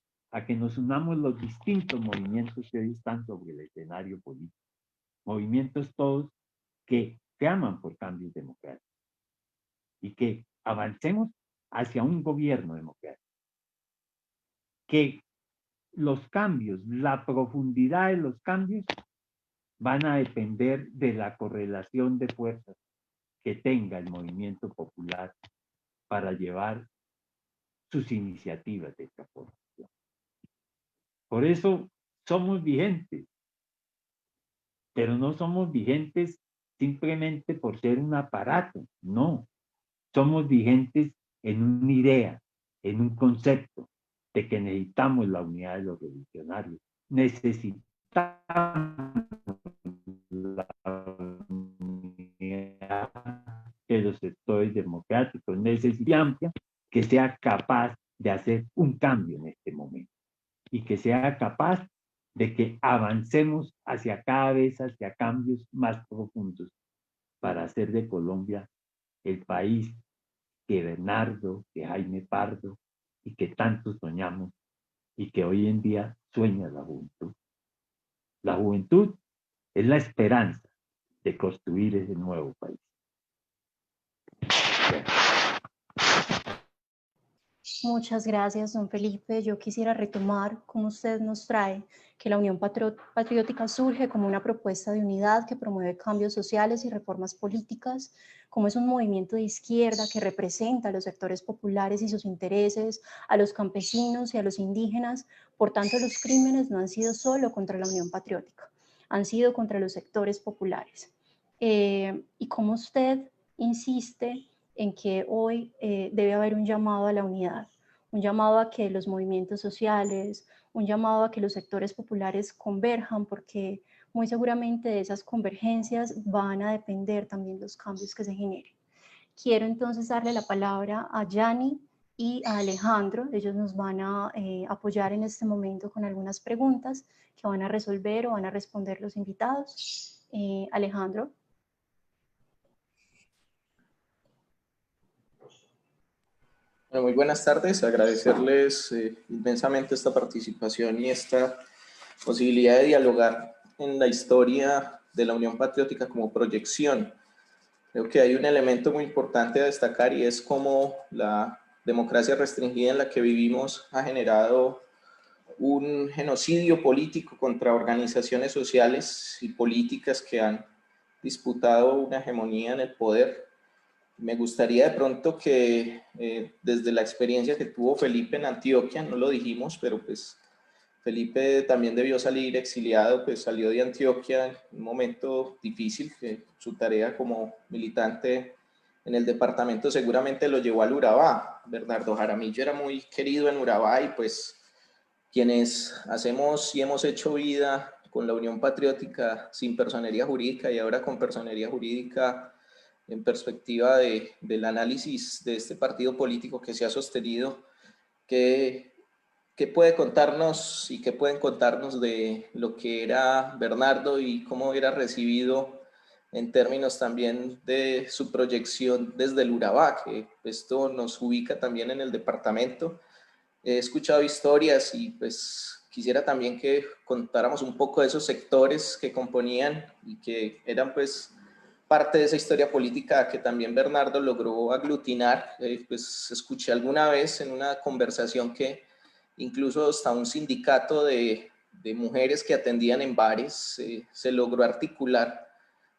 los distintos movimientos que hoy están sobre el escenario político, movimientos todos que claman por cambios democráticos y que avancemos hacia un gobierno democrático. Que los cambios, la profundidad de los cambios van a depender de la correlación de fuerzas que tenga el movimiento popular para llevar sus iniciativas de transformación. Por eso somos vigentes, pero no somos vigentes simplemente por ser un aparato, no. Somos vigentes en una idea, en un concepto de que necesitamos la unidad de los revolucionarios. Necesitamos la unidad de los sectores democráticos. Necesitamos que sea capaz de hacer un cambio en este momento y que sea capaz de que avancemos cada vez hacia cambios más profundos para hacer de Colombia el país que Bernardo, que Jaime Pardo y que tanto soñamos y que hoy en día sueña la juventud. La juventud es la esperanza de construir ese nuevo país. Muchas gracias, don Felipe. Yo quisiera retomar cómo usted nos trae que la Unión Patriótica surge como una propuesta de unidad que promueve cambios sociales y reformas políticas, como es un movimiento de izquierda que representa a los sectores populares y sus intereses, a los campesinos y a los indígenas. Por tanto, los crímenes no han sido solo contra la Unión Patriótica, han sido contra los sectores populares. Y cómo usted insiste en que hoy debe haber un llamado a la unidad, un llamado a que los movimientos sociales, un llamado a que los sectores populares converjan, porque muy seguramente de esas convergencias van a depender también los cambios que se generen. Quiero entonces darle la palabra a Yanni y a Alejandro. Ellos nos van a apoyar en este momento con algunas preguntas que van a resolver o van a responder los invitados. Alejandro. Bueno, muy buenas tardes, agradecerles inmensamente esta participación y esta posibilidad de dialogar en la historia de la Unión Patriótica como proyección. Creo que hay un elemento muy importante a destacar y es cómo la democracia restringida en la que vivimos ha generado un genocidio político contra organizaciones sociales y políticas que han disputado una hegemonía en el poder. Me gustaría de pronto que desde la experiencia que tuvo Felipe en Antioquia, no lo dijimos, pero pues Felipe también debió salir exiliado, pues salió de Antioquia en un momento difícil, que su tarea como militante en el departamento seguramente lo llevó al Urabá. Bernardo Jaramillo era muy querido en Urabá y pues quienes hacemos y hemos hecho vida con la Unión Patriótica sin personería jurídica y ahora con personería jurídica en perspectiva del análisis de este partido político que se ha sostenido, ¿qué puede contarnos y qué pueden contarnos de lo que era Bernardo y cómo era recibido en términos también de su proyección desde el Urabá, que esto nos ubica también en el departamento? He escuchado historias y pues quisiera también que contáramos un poco de esos sectores que componían y que eran pues parte de esa historia política que también Bernardo logró aglutinar. Pues escuché alguna vez en una conversación que incluso hasta un sindicato de mujeres que atendían en bares se logró articular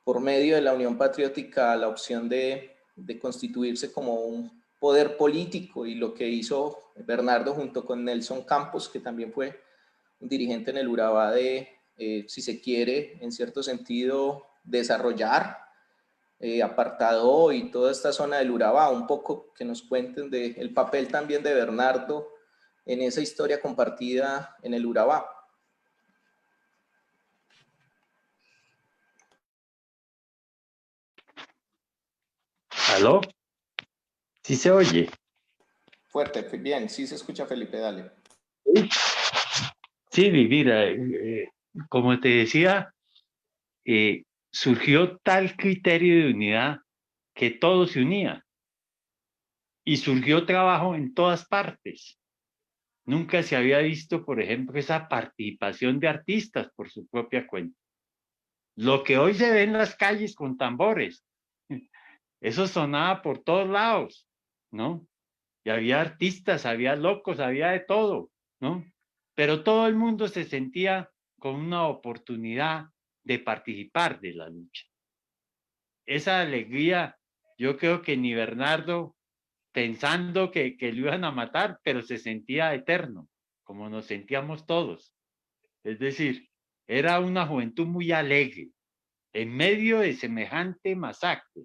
por medio de la Unión Patriótica la opción de de constituirse como un poder político, y lo que hizo Bernardo junto con Nelson Campos, que también fue un dirigente en el Urabá de, si se quiere, en cierto sentido, desarrollar Apartadó y toda esta zona del Urabá, un poco que nos cuenten del papel también de Bernardo en esa historia compartida en el Urabá. ¿Aló? ¿Sí se oye? Fuerte, bien, sí se escucha, Felipe, dale. Sí, mira, como te decía, surgió tal criterio de unidad que todo se unía y surgió trabajo en todas partes. Nunca se había visto, por ejemplo, esa participación de artistas por su propia cuenta. Lo que hoy se ve en las calles con tambores, eso sonaba por todos lados, ¿no? Y había artistas, había locos, había de todo, ¿no? Pero todo el mundo se sentía con una oportunidad de participar de la lucha. Esa alegría, yo creo que ni Bernardo, pensando que lo iban a matar, pero se sentía eterno, como nos sentíamos todos. Es decir, era una juventud muy alegre, en medio de semejante masacre.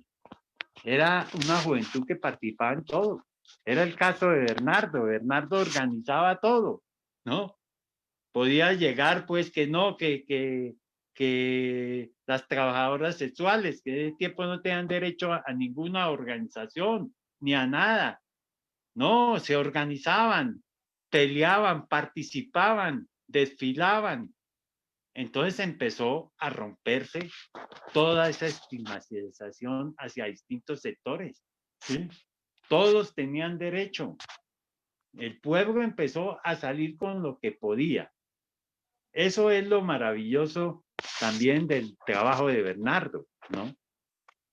Era una juventud que participaba en todo. Era el caso de Bernardo. Bernardo organizaba todo, ¿no? Podía llegar, pues, que no, que las trabajadoras sexuales, que de tiempo no tenían derecho a ninguna organización, ni a nada. No, se organizaban, peleaban, participaban, desfilaban. Entonces empezó a romperse toda esa estigmatización hacia distintos sectores, ¿sí? Todos tenían derecho. El pueblo empezó a salir con lo que podía. Eso es lo maravilloso también del trabajo de Bernardo, ¿no?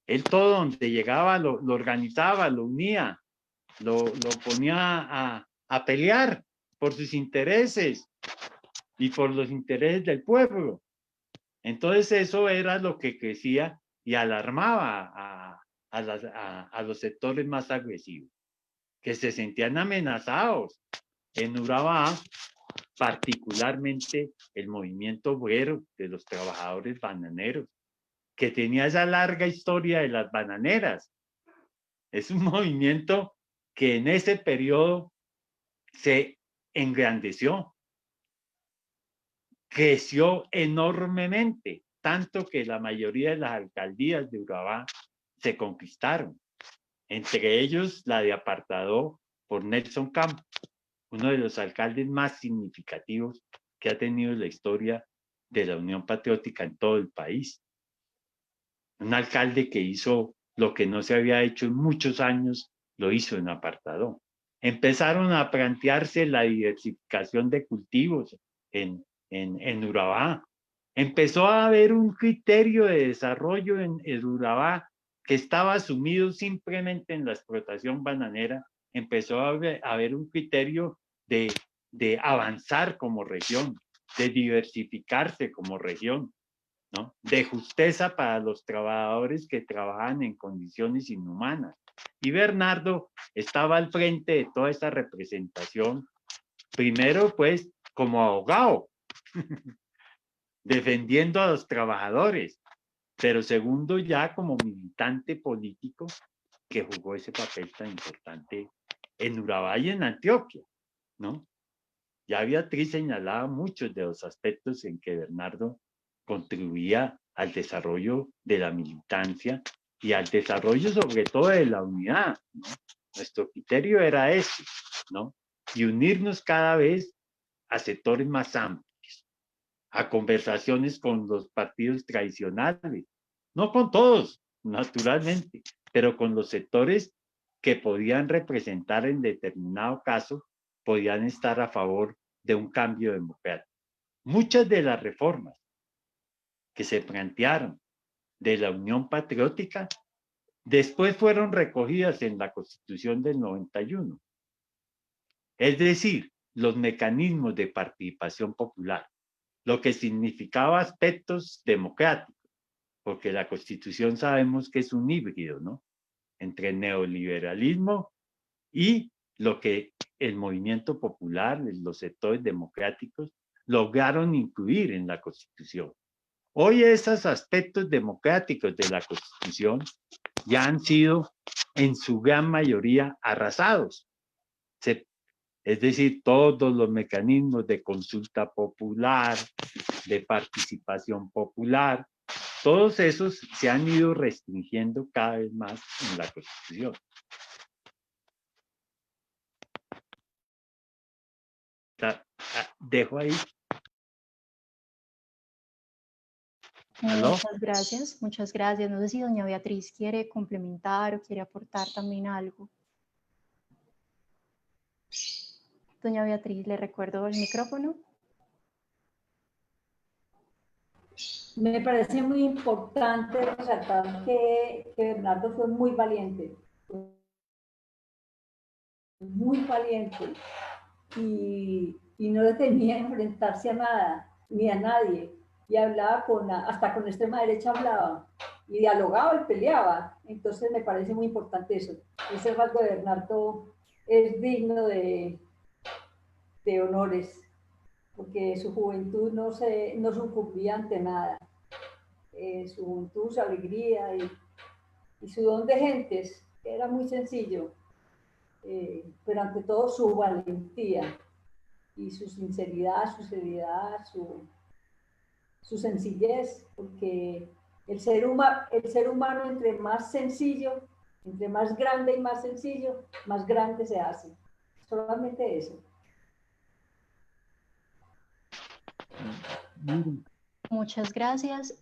Él todo donde llegaba lo organizaba, lo unía, lo ponía a pelear por sus intereses y por los intereses del pueblo. Entonces eso era lo que crecía y alarmaba a los sectores más agresivos, que se sentían amenazados. En Urabá, particularmente el movimiento obrero de los trabajadores bananeros, que tenía esa larga historia de las bananeras. Es un movimiento que en ese periodo se engrandeció, creció enormemente, tanto que la mayoría de las alcaldías de Urabá se conquistaron, entre ellos la de Apartadó por Nelson Campos, uno de los alcaldes más significativos que ha tenido la historia de la Unión Patriótica en todo el país. Un alcalde que hizo lo que no se había hecho en muchos años, lo hizo en Apartadó. Empezaron a plantearse la diversificación de cultivos en Urabá. Empezó a haber un criterio de desarrollo en el Urabá que estaba sumido simplemente en la explotación bananera. Empezó a haber un criterio de avanzar como región, de diversificarse como región, ¿no? De justeza para los trabajadores que trabajan en condiciones inhumanas. Y Bernardo estaba al frente de toda esa representación, primero pues como abogado, defendiendo a los trabajadores, pero segundo ya como militante político que jugó ese papel tan importante en Urabá y en Antioquia, ¿no? Ya Beatriz señalaba muchos de los aspectos en que Bernardo contribuía al desarrollo de la militancia y al desarrollo sobre todo de la unidad, ¿no? Nuestro criterio era ese, ¿no? Y unirnos cada vez a sectores más amplios, a conversaciones con los partidos tradicionales, no con todos, naturalmente, pero con los sectores que podían representar en determinado caso, podían estar a favor de un cambio democrático. Muchas de las reformas que se plantearon de la Unión Patriótica después fueron recogidas en la Constitución del 91. Es decir, los mecanismos de participación popular, lo que significaba aspectos democráticos, porque la Constitución sabemos que es un híbrido, ¿no? entre el neoliberalismo y lo que el movimiento popular, los sectores democráticos, lograron incluir en la Constitución. Hoy esos aspectos democráticos de la Constitución ya han sido en su gran mayoría arrasados. Es decir, todos los mecanismos de consulta popular, de participación popular, todos esos se han ido restringiendo cada vez más en la Constitución. Dejo ahí. ¿Aló? Muchas gracias, muchas gracias. No sé si doña Beatriz quiere complementar o quiere aportar también algo. Doña Beatriz, le recuerdo el micrófono. Me parece muy importante resaltar que Bernardo fue muy valiente y no le temía enfrentarse a nada ni a nadie, y hablaba hasta con la extrema derecha hablaba y dialogaba y peleaba. Entonces me parece muy importante eso. Ese rasgo de Bernardo es digno de honores, porque su juventud no sucumbía ante nada. Su juventud, su alegría y su don de gentes, que era muy sencillo, pero ante todo su valentía y su sinceridad, su seriedad, su sencillez, porque el ser humano entre más sencillo, entre más grande y más sencillo, más grande se hace. Solamente eso. Muchas gracias.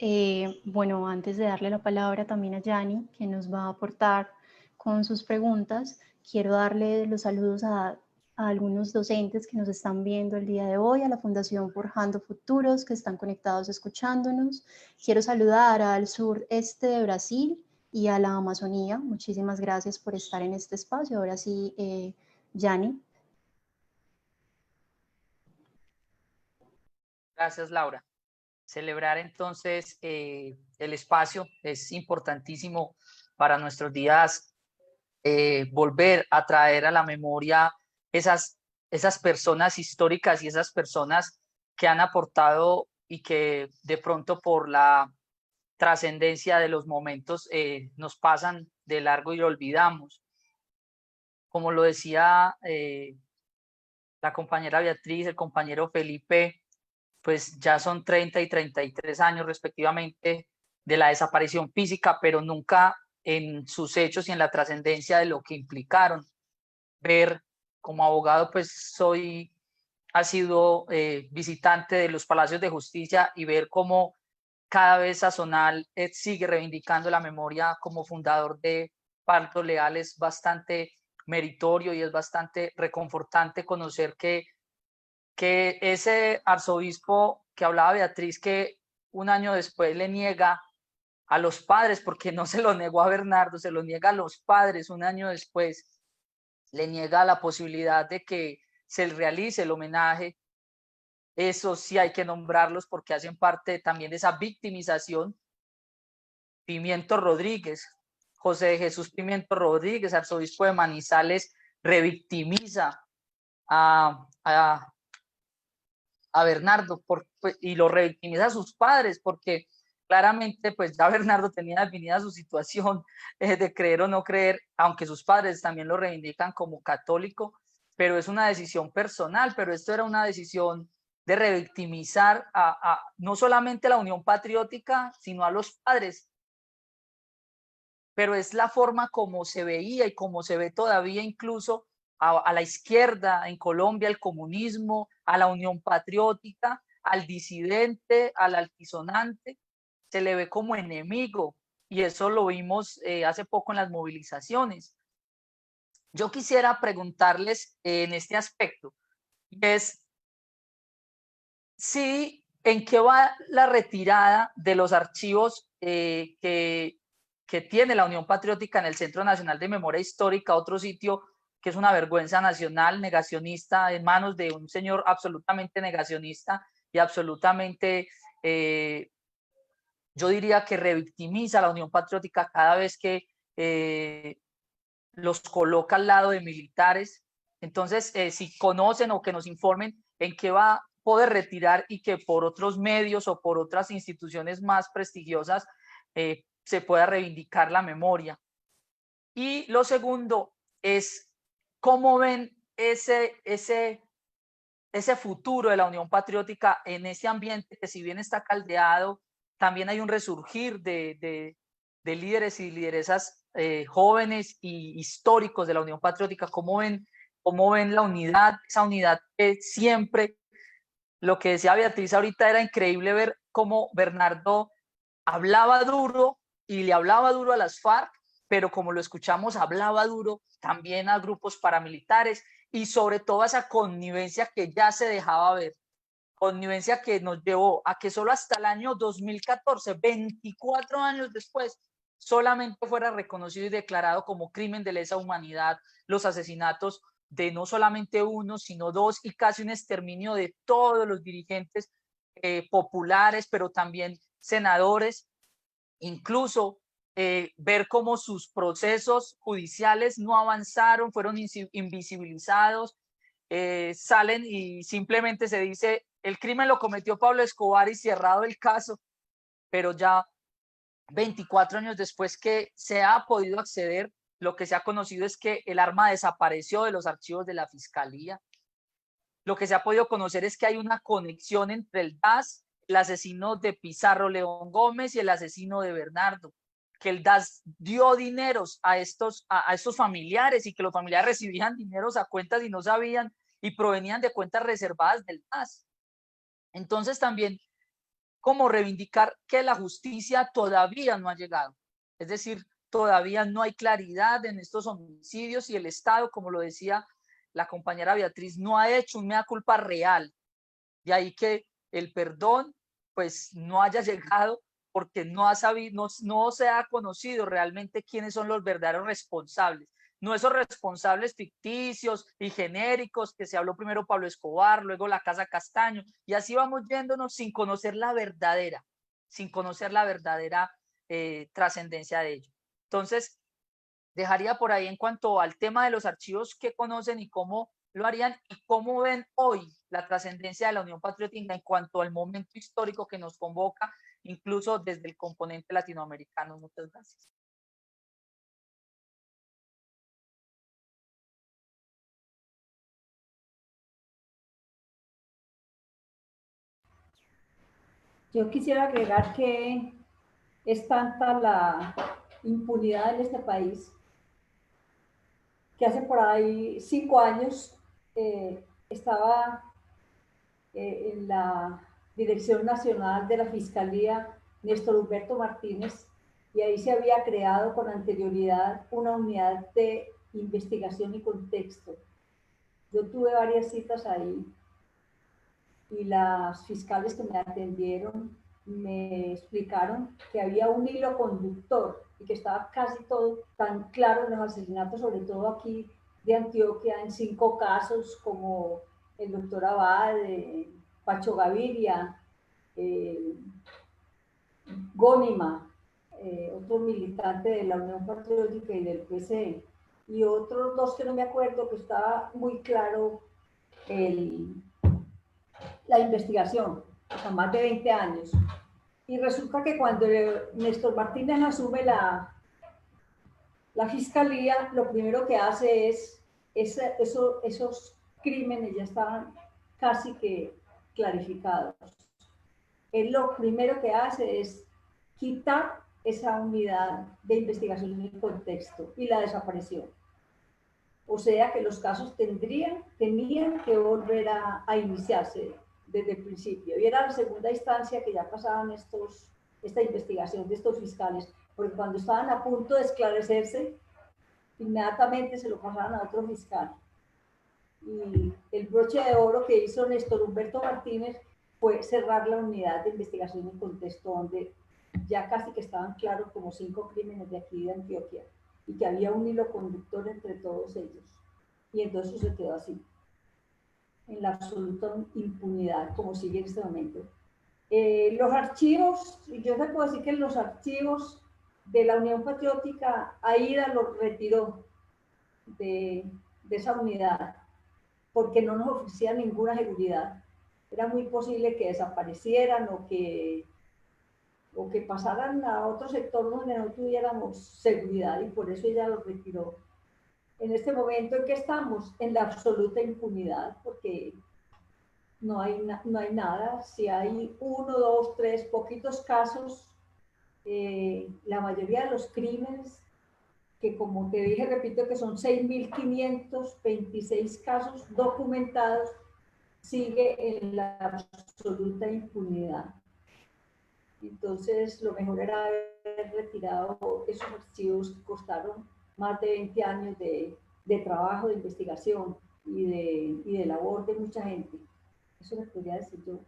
Bueno, antes de darle la palabra también a Yani, que nos va a aportar con sus preguntas, quiero darle los saludos a algunos docentes que nos están viendo el día de hoy, a la Fundación Forjando Futuros, que están conectados escuchándonos. Quiero saludar al sureste de Brasil y a la Amazonía. Muchísimas gracias por estar en este espacio. Ahora sí, Yani. Gracias, Laura. Celebrar entonces el espacio es importantísimo para nuestros días, volver a traer a la memoria esas personas históricas y esas personas que han aportado y que de pronto por la trascendencia de los momentos nos pasan de largo y lo olvidamos. Como lo decía la compañera Beatriz, el compañero Felipe, pues ya son 30 y 33 años respectivamente de la desaparición física, pero nunca en sus hechos y en la trascendencia de lo que implicaron. Ver, como abogado, pues ha sido visitante de los palacios de justicia y ver cómo cada vez Sazonal sigue reivindicando la memoria como fundador de Partos Leal es bastante meritorio y es bastante reconfortante conocer que ese arzobispo que hablaba Beatriz, que un año después le niega a los padres, porque no se lo negó a Bernardo, se lo niega a los padres un año después, le niega la posibilidad de que se realice el homenaje. Eso sí hay que nombrarlos porque hacen parte también de esa victimización. Pimiento Rodríguez, José de Jesús Pimiento Rodríguez, arzobispo de Manizales, revictimiza a Bernardo y lo revictimiza a sus padres porque claramente pues ya Bernardo tenía definida su situación de creer o no creer, aunque sus padres también lo reivindican como católico, pero es una decisión personal. Pero esto era una decisión de revictimizar no solamente a la Unión Patriótica, sino a los padres. Pero es la forma como se veía y como se ve todavía incluso a la izquierda en Colombia, al comunismo, a la Unión Patriótica, al disidente, al altisonante, se le ve como enemigo, y eso lo vimos hace poco en las movilizaciones. Yo quisiera preguntarles en este aspecto, es si en qué va la retirada de los archivos que tiene la Unión Patriótica en el Centro Nacional de Memoria Histórica, otro sitio que es una vergüenza nacional, negacionista, en manos de un señor absolutamente negacionista y absolutamente, yo diría que revictimiza a la Unión Patriótica cada vez que los coloca al lado de militares. Entonces, si conocen o que nos informen en qué va a poder retirar y que por otros medios o por otras instituciones más prestigiosas se pueda reivindicar la memoria. Y lo segundo es cómo ven ese futuro de la Unión Patriótica en ese ambiente que, si bien está caldeado, también hay un resurgir de líderes y lideresas jóvenes y históricos de la Unión Patriótica. ¿Cómo ven la unidad, esa unidad que siempre, lo que decía Beatriz ahorita, era increíble ver cómo Bernardo hablaba duro y le hablaba duro a las FARC, pero como lo escuchamos, hablaba duro también a grupos paramilitares y sobre todo a esa connivencia que ya se dejaba ver, connivencia que nos llevó a que solo hasta el año 2014, 24 años después, solamente fuera reconocido y declarado como crimen de lesa humanidad los asesinatos de no solamente uno, sino dos, y casi un exterminio de todos los dirigentes populares, pero también senadores, incluso ver cómo sus procesos judiciales no avanzaron, fueron invisibilizados, salen y simplemente se dice el crimen lo cometió Pablo Escobar y cerrado el caso, pero ya 24 años después que se ha podido acceder, lo que se ha conocido es que el arma desapareció de los archivos de la Fiscalía. Lo que se ha podido conocer es que hay una conexión entre el DAS, el asesino de Pizarro León Gómez y el asesino de Bernardo, que el DAS dio dineros a estos familiares y que los familiares recibían dineros a cuentas y no sabían y provenían de cuentas reservadas del DAS. Entonces también como reivindicar que la justicia todavía no ha llegado, es decir, todavía no hay claridad en estos homicidios y el Estado, como lo decía la compañera Beatriz, no ha hecho un mea culpa real. De ahí que el perdón pues no haya llegado porque no se ha conocido realmente quiénes son los verdaderos responsables. No esos responsables ficticios y genéricos que se habló primero Pablo Escobar, luego la Casa Castaño, y así vamos yéndonos sin conocer la verdadera trascendencia de ello. Entonces, dejaría por ahí en cuanto al tema de los archivos que conocen y cómo lo harían y cómo ven hoy la trascendencia de la Unión Patriótica en cuanto al momento histórico que nos convoca, incluso desde el componente latinoamericano. Muchas gracias. Yo quisiera agregar que es tanta la impunidad en este país que hace por ahí 5 años estaba en la Dirección Nacional de la Fiscalía Néstor Humberto Martínez, y ahí se había creado con anterioridad una unidad de investigación y contexto. Yo tuve varias citas ahí y las fiscales que me atendieron me explicaron que había un hilo conductor y que estaba casi todo tan claro en los asesinatos, sobre todo aquí de Antioquia, en 5 casos como el doctor Abad, Pacho Gaviria, Gónima, otro militante de la Unión Patriótica y del PC, y otros 2 que no me acuerdo, que estaba muy claro la investigación, o sea, más de 20 años. Y resulta que cuando Néstor Martínez asume la fiscalía, lo primero que hace es, esos crímenes ya estaban casi que clarificados. Él lo primero que hace es quitar esa unidad de investigación en el contexto y la desapareció. O sea que los casos tenían que volver a iniciarse desde el principio. Y era la segunda instancia que ya pasaban esta investigación de estos fiscales, porque cuando estaban a punto de esclarecerse, inmediatamente se lo pasaban a otro fiscal. Y el broche de oro que hizo Néstor Humberto Martínez fue cerrar la unidad de investigación en contexto, donde ya casi que estaban claros como 5 crímenes de aquí de Antioquia, y que había un hilo conductor entre todos ellos. Y entonces se quedó así, en la absoluta impunidad, como sigue en este momento. Los archivos, yo te puedo decir que los archivos de la Unión Patriótica, AIDA los retiró, de esa unidad, porque no nos ofrecía ninguna seguridad. Era muy posible que desaparecieran o que pasaran a otro sector donde no tuviéramos seguridad, y por eso ella lo retiró. En este momento en que estamos, en la absoluta impunidad, porque no hay nada. Si hay 1, 2, 3, poquitos casos, la mayoría de los crímenes, que como te dije, repito que son 6.526 casos documentados, sigue en la absoluta impunidad. Entonces, lo mejor era haber retirado esos archivos que costaron más de 20 años de trabajo, de investigación y de labor de mucha gente. Eso les podría decir yo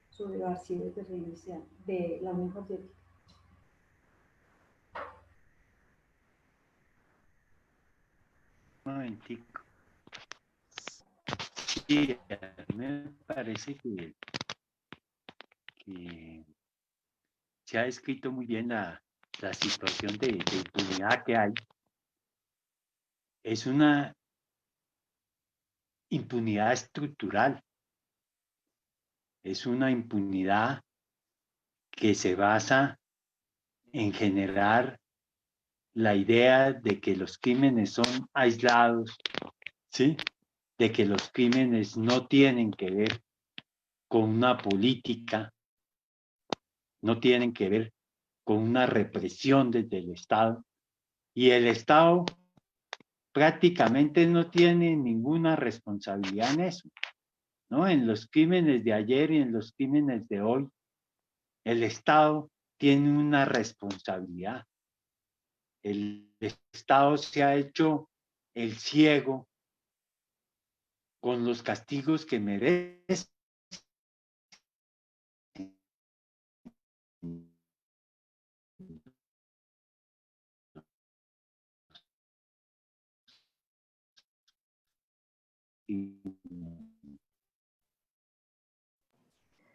sobre los archivos de reiniciar de la Unión Patriótica. Un momentico. Sí, a mí me parece que se ha descrito muy bien la situación de impunidad que hay. Es una impunidad estructural. Es una impunidad que se basa en generar la idea de que los crímenes son aislados, ¿sí? De que los crímenes no tienen que ver con una política, no tienen que ver con una represión desde el Estado, y el Estado prácticamente no tiene ninguna responsabilidad en eso, ¿no? En los crímenes de ayer y en los crímenes de hoy, el Estado tiene una responsabilidad. El Estado se ha hecho el ciego con los castigos que merece.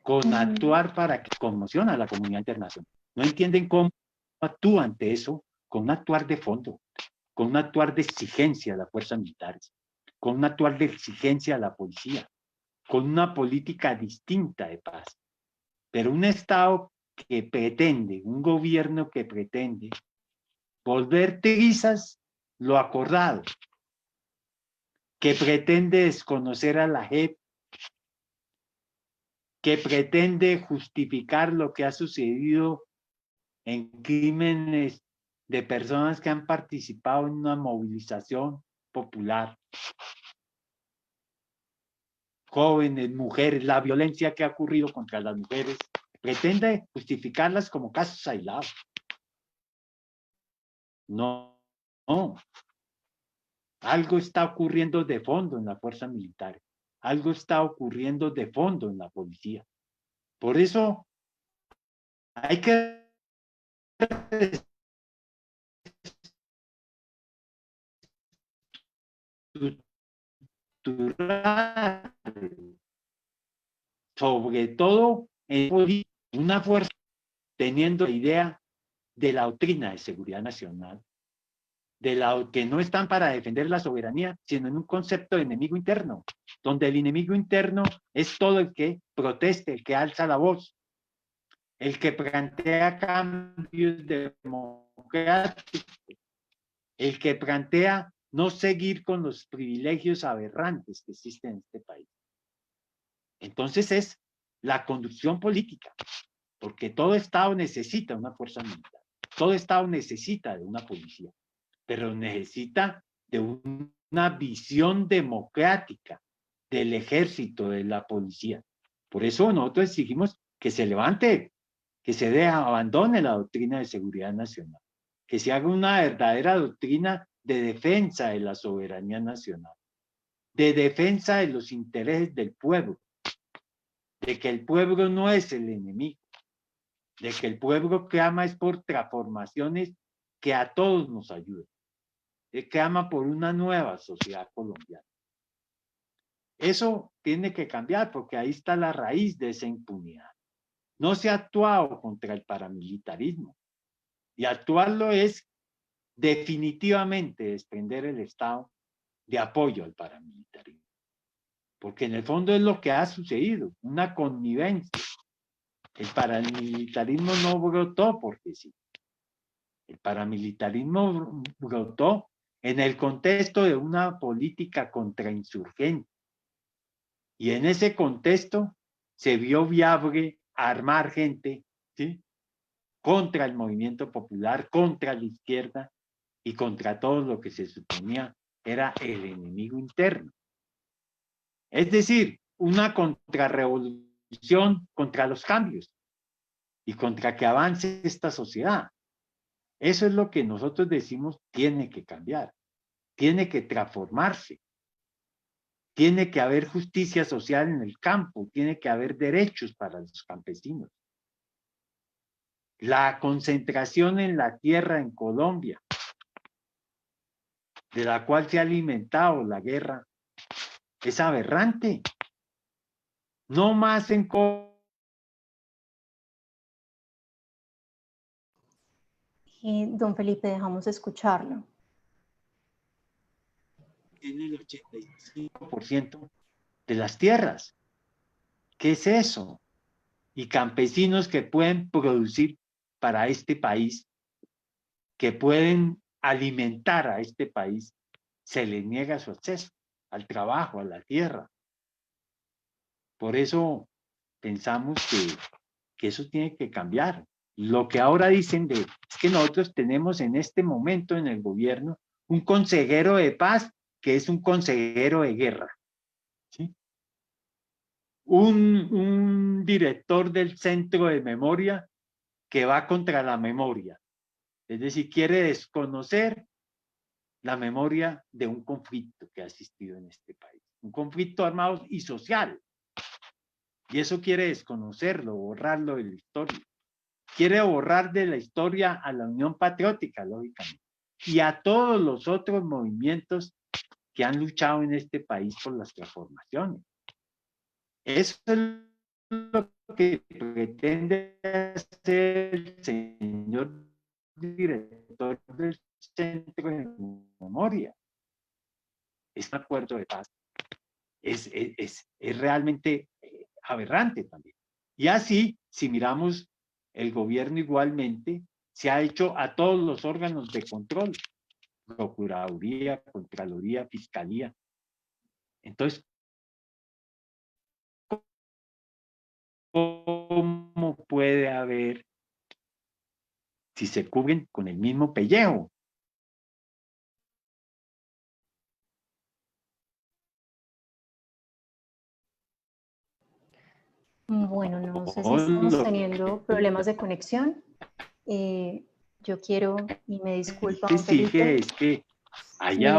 Con actuar para que conmociona a la comunidad internacional. No entienden cómo actúa ante eso, con un actuar de fondo, con un actuar de exigencia a las fuerzas militares, con un actuar de exigencia a la policía, con una política distinta de paz. Pero un Estado que pretende, un gobierno que pretende volver trizas lo acordado, que pretende desconocer a la JEP, que pretende justificar lo que ha sucedido en crímenes de personas que han participado en una movilización popular, jóvenes, mujeres, la violencia que ha ocurrido contra las mujeres, pretende justificarlas como casos aislados. No, no. Algo está ocurriendo de fondo en la fuerza militar. Algo está ocurriendo de fondo en la policía. Por eso hay que estructurar, sobre todo en una fuerza teniendo la idea de la doctrina de seguridad nacional, de la que no están para defender la soberanía, sino en un concepto de enemigo interno, donde el enemigo interno es todo el que proteste, el que alza la voz, el que plantea cambios democráticos, el que plantea no seguir con los privilegios aberrantes que existen en este país. Entonces es la conducción política, porque todo Estado necesita una fuerza militar, todo Estado necesita de una policía, pero necesita de una visión democrática del ejército, de la policía. Por eso nosotros exigimos que se levante, que se abandone la doctrina de seguridad nacional, que se haga una verdadera doctrina de defensa de la soberanía nacional, de defensa de los intereses del pueblo, de que el pueblo no es el enemigo, de que el pueblo clama es por transformaciones que a todos nos ayuden, clama por una nueva sociedad colombiana. Eso tiene que cambiar porque ahí está la raíz de esa impunidad. No se ha actuado contra el paramilitarismo, y actuarlo es definitivamente desprender el Estado de apoyo al paramilitarismo. Porque en el fondo es lo que ha sucedido, una connivencia. El paramilitarismo no brotó porque sí. El paramilitarismo brotó en el contexto de una política contrainsurgente. Y en ese contexto se vio viable armar gente, ¿sí?, contra el movimiento popular, contra la izquierda y contra todo lo que se suponía era el enemigo interno. Es decir, una contrarrevolución contra los cambios y contra que avance esta sociedad. Eso es lo que nosotros decimos tiene que cambiar, tiene que transformarse, tiene que haber justicia social en el campo, tiene que haber derechos para los campesinos. La concentración en la tierra en Colombia, de la cual se ha alimentado la guerra, es aberrante. No más en Y don Felipe, dejamos de escucharlo. Tiene el 85% de las tierras. ¿Qué es eso? Y campesinos que pueden producir para este país, que pueden alimentar a este país, se les niega su acceso al trabajo, a la tierra. Por eso pensamos que eso tiene que cambiar. Lo que ahora dicen es que nosotros tenemos en este momento en el gobierno un consejero de paz que es un consejero de guerra, ¿sí? Un director del centro de memoria que va contra la memoria. Es decir, quiere desconocer la memoria de un conflicto que ha existido en este país. Un conflicto armado y social. Y eso quiere desconocerlo, borrarlo de la historia. Quiere borrar de la historia a la Unión Patriótica, lógicamente, y a todos los otros movimientos que han luchado en este país por las transformaciones. Eso es lo que pretende hacer el señor director del Centro de Memoria. Este acuerdo de paz es realmente aberrante también. Y así, si miramos, el gobierno igualmente se ha hecho a todos los órganos de control, Procuraduría, Contraloría, Fiscalía. Entonces, ¿cómo puede haber, si se cubren con el mismo pellejo? Bueno, no sé si estamos teniendo problemas de conexión. Yo quiero, y me disculpa, don Felipe, es que allá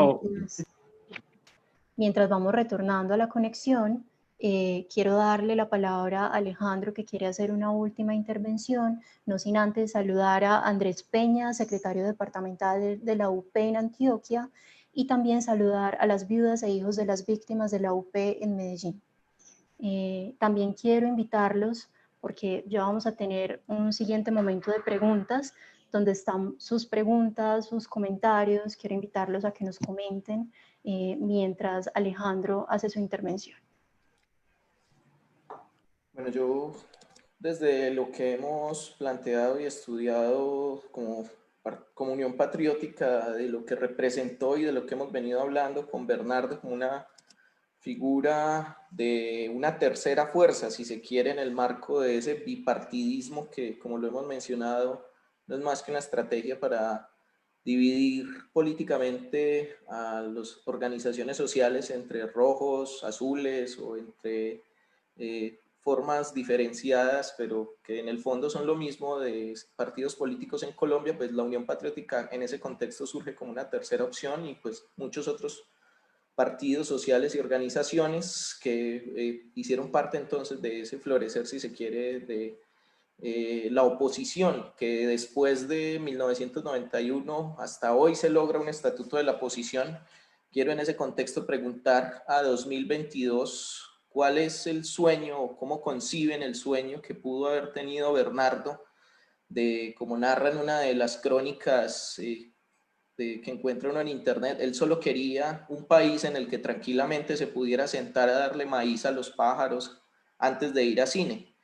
mientras vamos retornando a la conexión, quiero darle la palabra a Alejandro, que quiere hacer una última intervención, no sin antes saludar a Andrés Peña, secretario departamental de la UP en Antioquia, y también saludar a las viudas e hijos de las víctimas de la UP en Medellín. También quiero invitarlos, porque ya vamos a tener un siguiente momento de preguntas, donde están sus preguntas, sus comentarios. Quiero invitarlos a que nos comenten mientras Alejandro hace su intervención. Bueno, yo desde lo que hemos planteado y estudiado como Unión Patriótica, de lo que representó y de lo que hemos venido hablando con Bernardo como una figura de una tercera fuerza, si se quiere, en el marco de ese bipartidismo que, como lo hemos mencionado, no es más que una estrategia para dividir políticamente a las organizaciones sociales entre rojos, azules o entre formas diferenciadas, pero que en el fondo son lo mismo, de partidos políticos en Colombia. Pues la Unión Patriótica en ese contexto surge como una tercera opción, y pues muchos otros partidos sociales y organizaciones que hicieron parte entonces de ese florecer, si se quiere, de la oposición, que después de 1991 hasta hoy se logra un estatuto de la oposición. Quiero en ese contexto preguntar a 2022, ¿cuál es el sueño o cómo conciben el sueño que pudo haber tenido Bernardo de, como narra en una de las crónicas que encuentra uno en internet, él solo quería un país en el que tranquilamente se pudiera sentar a darle maíz a los pájaros antes de ir a cine.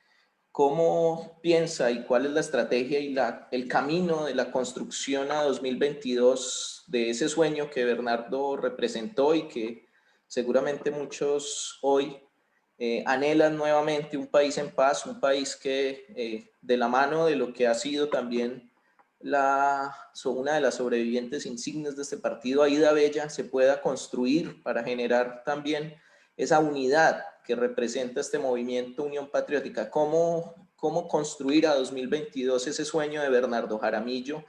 ¿Cómo piensa y cuál es la estrategia y el camino de la construcción a 2022 de ese sueño que Bernardo representó y que seguramente muchos hoy anhelan nuevamente un país en paz, un país que de la mano de lo que ha sido también una de las sobrevivientes insignes de este partido, Aída Bella, se pueda construir para generar también esa unidad que representa este movimiento Unión Patriótica? ¿Cómo construir a 2022 ese sueño de Bernardo Jaramillo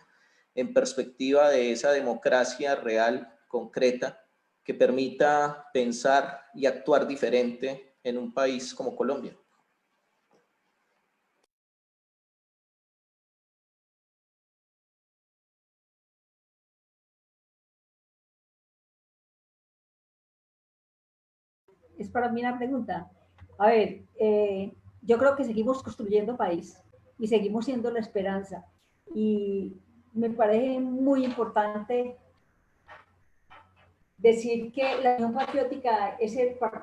en perspectiva de esa democracia real, concreta, que permita pensar y actuar diferente en un país como Colombia? Es para mí una pregunta. A ver, yo creo que seguimos construyendo país y seguimos siendo la esperanza. Y me parece muy importante decir que la Unión Patriótica es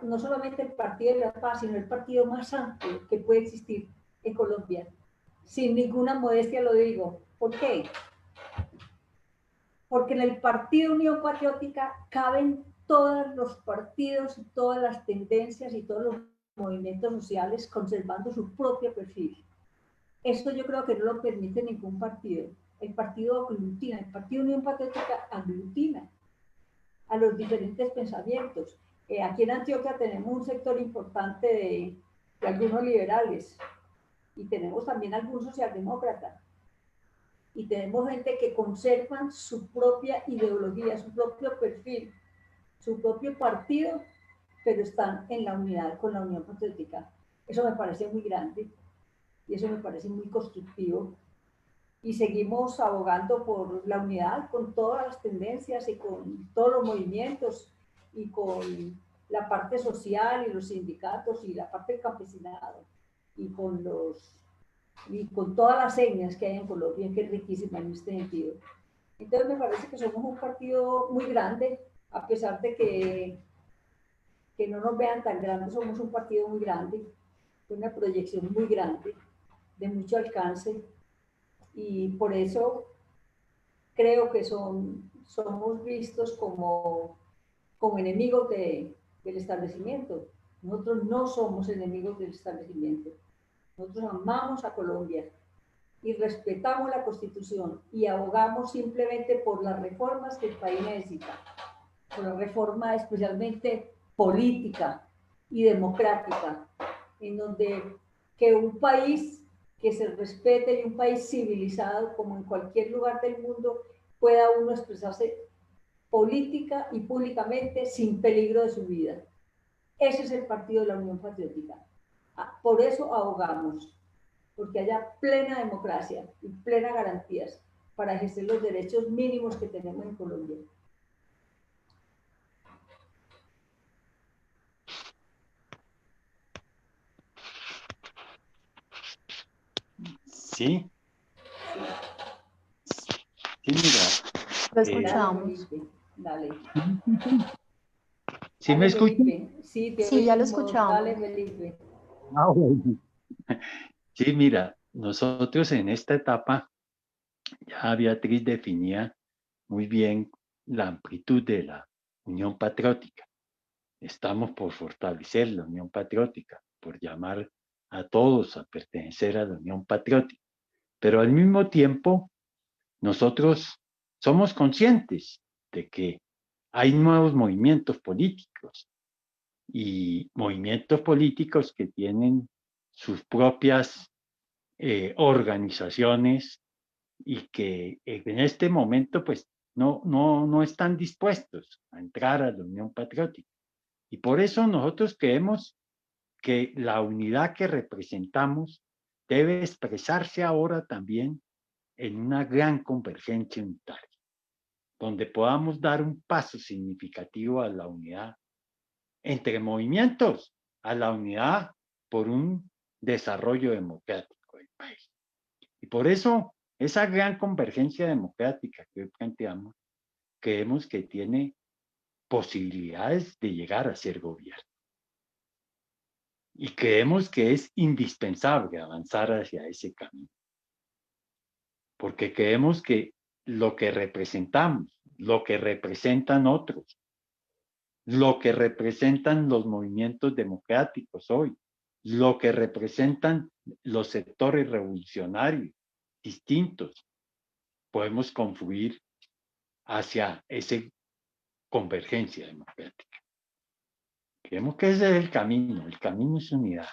no solamente el partido de la paz, sino el partido más amplio que puede existir en Colombia. Sin ninguna modestia lo digo. ¿Por qué? Porque en el partido Unión Patriótica caben todos los partidos, todas las tendencias y todos los movimientos sociales conservando su propio perfil. Esto yo creo que no lo permite ningún partido. El partido aglutina, el partido Unión Patriótica aglutina a los diferentes pensamientos. Aquí en Antioquia tenemos un sector importante de algunos liberales y tenemos también algunos socialdemócratas. Y tenemos gente que conservan su propia ideología, su propio perfil, su propio partido, pero están en la unidad con la Unión Patriótica. Eso me parece muy grande y eso me parece muy constructivo. Y seguimos abogando por la unidad con todas las tendencias y con todos los movimientos y con la parte social y los sindicatos y la parte del campesinado y con todas las etnias que hay en Colombia, que es riquísima en este sentido. Entonces me parece que somos un partido muy grande, a pesar de que no nos vean tan grandes, somos un partido muy grande, con una proyección muy grande, de mucho alcance, y por eso creo que somos vistos como enemigos del establecimiento. Nosotros no somos enemigos del establecimiento. Nosotros amamos a Colombia y respetamos la Constitución y abogamos simplemente por las reformas que el país necesita, por la reforma especialmente política y democrática, en donde que un país que se respete y un país civilizado, como en cualquier lugar del mundo, pueda uno expresarse política y públicamente sin peligro de su vida. Ese es el partido de la Unión Patriótica. Por eso abogamos, porque haya plena democracia y plenas garantías para ejercer los derechos mínimos que tenemos en Colombia. Sí. Sí, mira. Lo escuchamos. Dale. ¿Sí me escuchan? Sí, ya lo escuchamos. Dale, Felipe. Sí, mira, nosotros en esta etapa, ya Beatriz definía muy bien la amplitud de la Unión Patriótica. Estamos por fortalecer la Unión Patriótica, por llamar a todos a pertenecer a la Unión Patriótica. Pero al mismo tiempo, nosotros somos conscientes de que hay nuevos movimientos políticos y movimientos políticos que tienen sus propias organizaciones y que en este momento pues no están dispuestos a entrar a la Unión Patriótica. Y por eso nosotros creemos que la unidad que representamos debe expresarse ahora también en una gran convergencia unitaria, donde podamos dar un paso significativo a la unidad entre movimientos, a la unidad por un desarrollo democrático del país. Y por eso esa gran convergencia democrática que hoy planteamos creemos que tiene posibilidades de llegar a ser gobierno. Y creemos que es indispensable avanzar hacia ese camino. Porque creemos que lo que representamos, lo que representan otros, lo que representan los movimientos democráticos hoy, lo que representan los sectores revolucionarios distintos, podemos confluir hacia esa convergencia democrática. Creemos que ese es el camino es unidad.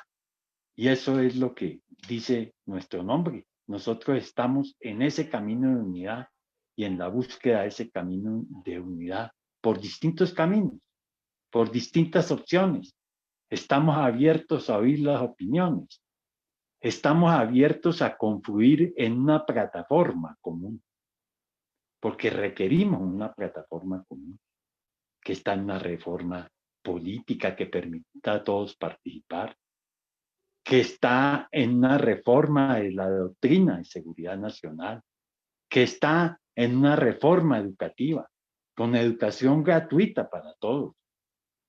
Y eso es lo que dice nuestro nombre. Nosotros estamos en ese camino de unidad y en la búsqueda de ese camino de unidad por distintos caminos, por distintas opciones. Estamos abiertos a oír las opiniones. Estamos abiertos a confluir en una plataforma común, porque requerimos una plataforma común que está en una reforma política que permita a todos participar, que está en una reforma de la doctrina de seguridad nacional, que está en una reforma educativa, con educación gratuita para todos,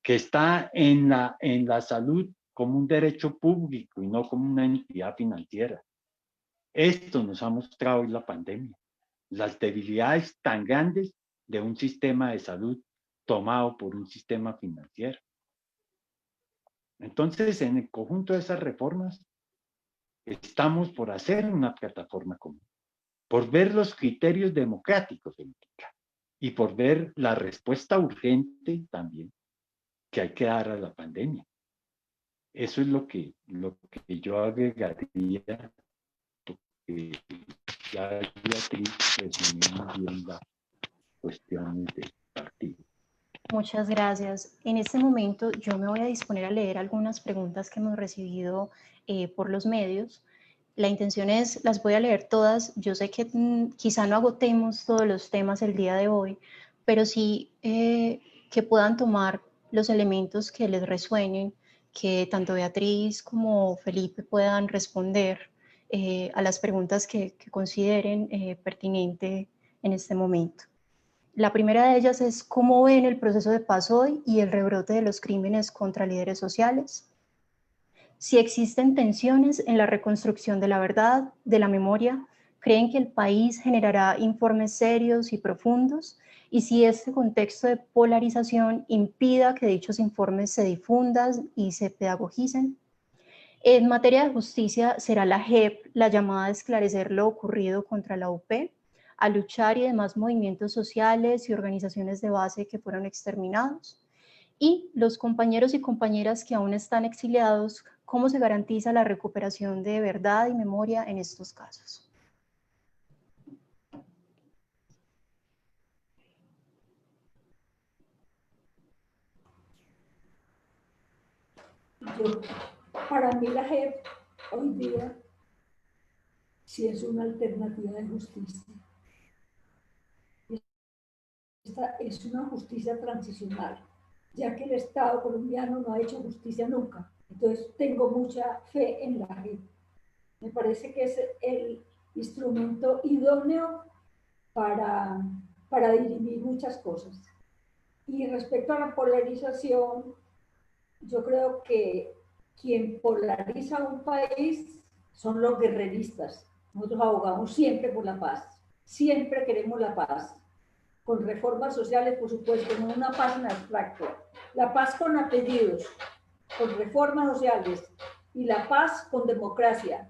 que está en la salud como un derecho público y no como una entidad financiera. Esto nos ha mostrado hoy la pandemia, las debilidades tan grandes de un sistema de salud tomado por un sistema financiero. Entonces, en el conjunto de esas reformas, estamos por hacer una plataforma común, por ver los criterios democráticos y por ver la respuesta urgente también que hay que dar a la pandemia. Eso es lo que yo agregaría, porque ya Beatriz resumió bien las cuestiones del partido. Muchas gracias. En este momento yo me voy a disponer a leer algunas preguntas que hemos recibido por los medios. La intención es, las voy a leer todas. Yo sé que quizá no agotemos todos los temas el día de hoy, pero sí que puedan tomar los elementos que les resuenen, que tanto Beatriz como Felipe puedan responder a las preguntas que consideren pertinente en este momento. La primera de ellas es ¿cómo ven el proceso de paz hoy y el rebrote de los crímenes contra líderes sociales? Si existen tensiones en la reconstrucción de la verdad, de la memoria, ¿creen que el país generará informes serios y profundos? Y si este contexto de polarización impida que dichos informes se difundan y se pedagogicen. En materia de justicia, ¿será la JEP la llamada a esclarecer lo ocurrido contra la UP? A luchar y demás movimientos sociales y organizaciones de base que fueron exterminados. Y los compañeros y compañeras que aún están exiliados, ¿cómo se garantiza la recuperación de verdad y memoria en estos casos? Para mí la JEP hoy día sí es una alternativa de justicia. Esta es una justicia transicional, ya que el Estado colombiano no ha hecho justicia nunca. Entonces tengo mucha fe en la JEP. Me parece que es el instrumento idóneo para dirimir muchas cosas. Y respecto a la polarización, yo creo que quien polariza un país son los guerreristas. Nosotros abogamos siempre por la paz, siempre queremos la paz. Con reformas sociales, por supuesto, no una paz en abstracto. La paz con apellidos, con reformas sociales y la paz con democracia.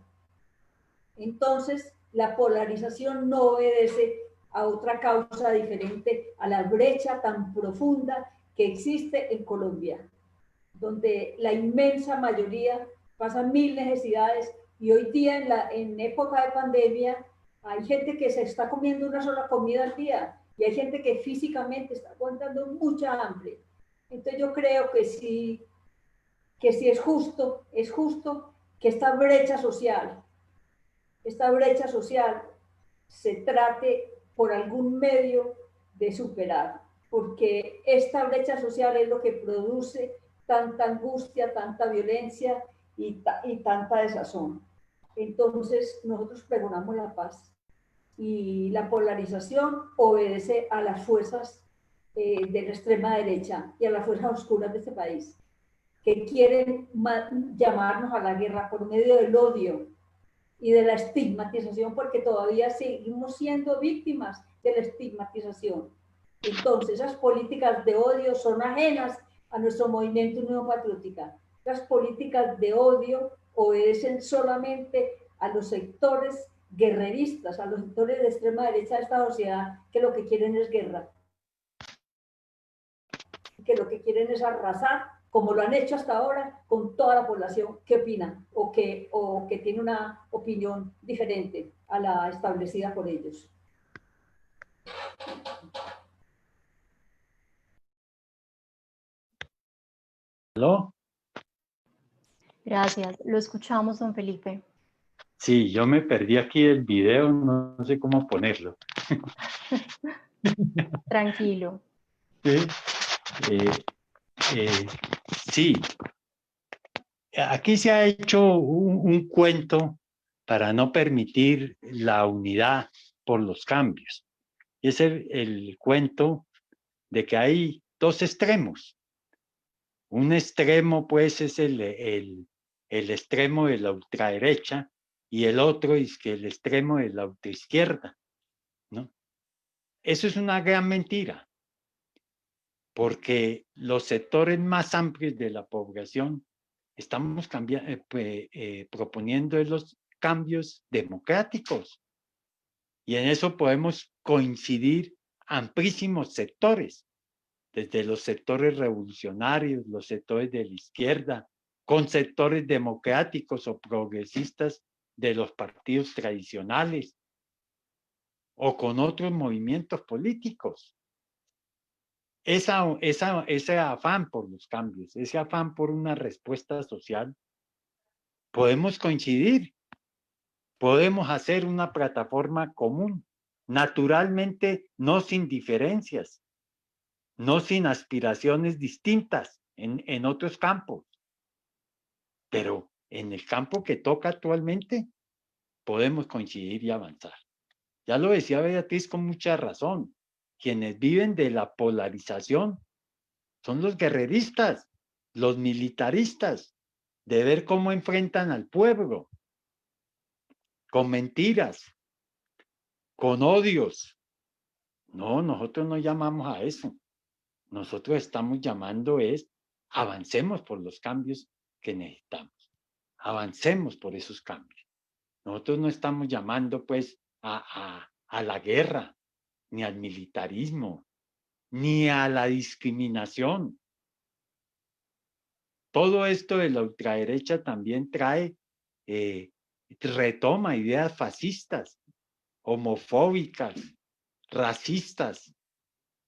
Entonces, la polarización no obedece a otra causa diferente a la brecha tan profunda que existe en Colombia, donde la inmensa mayoría pasa mil necesidades y hoy día en época de pandemia hay gente que se está comiendo una sola comida al día y hay gente que físicamente está aguantando mucha hambre. Entonces yo creo que sí es justo que esta brecha social se trate por algún medio de superar, porque esta brecha social es lo que produce tanta angustia, tanta violencia y tanta desazón. Entonces nosotros pregonamos la paz. y la polarización obedece a las fuerzas de la extrema derecha y a las fuerzas oscuras de este país, que quieren llamarnos a la guerra por medio del odio y de la estigmatización, porque todavía seguimos siendo víctimas de la estigmatización. Entonces, esas políticas de odio son ajenas a nuestro movimiento Unión Patriótica. Las políticas de odio obedecen solamente a los sectores guerreristas, a los sectores de extrema derecha de esta sociedad, que lo que quieren es guerra, que lo que quieren es arrasar, como lo han hecho hasta ahora, con toda la población que opina o que tiene una opinión diferente a la establecida por ellos. ¿Aló? Gracias. Lo escuchamos, don Felipe. Sí, yo me perdí aquí el video, no sé cómo ponerlo. Tranquilo. Sí, aquí se ha hecho un cuento para no permitir la unidad por los cambios. Y es el cuento de que hay dos extremos. Un extremo, pues, es el extremo de la ultraderecha y el otro es que el extremo de la ultraizquierda, ¿no? Eso es una gran mentira, porque los sectores más amplios de la población estamos proponiendo los cambios democráticos, y en eso podemos coincidir amplísimos sectores, desde los sectores revolucionarios, los sectores de la izquierda, con sectores democráticos o progresistas de los partidos tradicionales, o con otros movimientos políticos. Ese afán por los cambios, ese afán por una respuesta social, podemos coincidir, podemos hacer una plataforma común, naturalmente no sin diferencias, no sin aspiraciones distintas en otros campos, pero en el campo que toca actualmente podemos coincidir y avanzar. Ya lo decía Beatriz con mucha razón, quienes viven de la polarización son los guerreristas, los militaristas, de ver cómo enfrentan al pueblo, con mentiras, con odios. No, nosotros no llamamos a eso. Nosotros estamos llamando avancemos por los cambios que necesitamos. Avancemos por esos cambios. Nosotros no estamos llamando pues a la guerra, ni al militarismo, ni a la discriminación. Todo esto de la ultraderecha también retoma ideas fascistas, homofóbicas, racistas,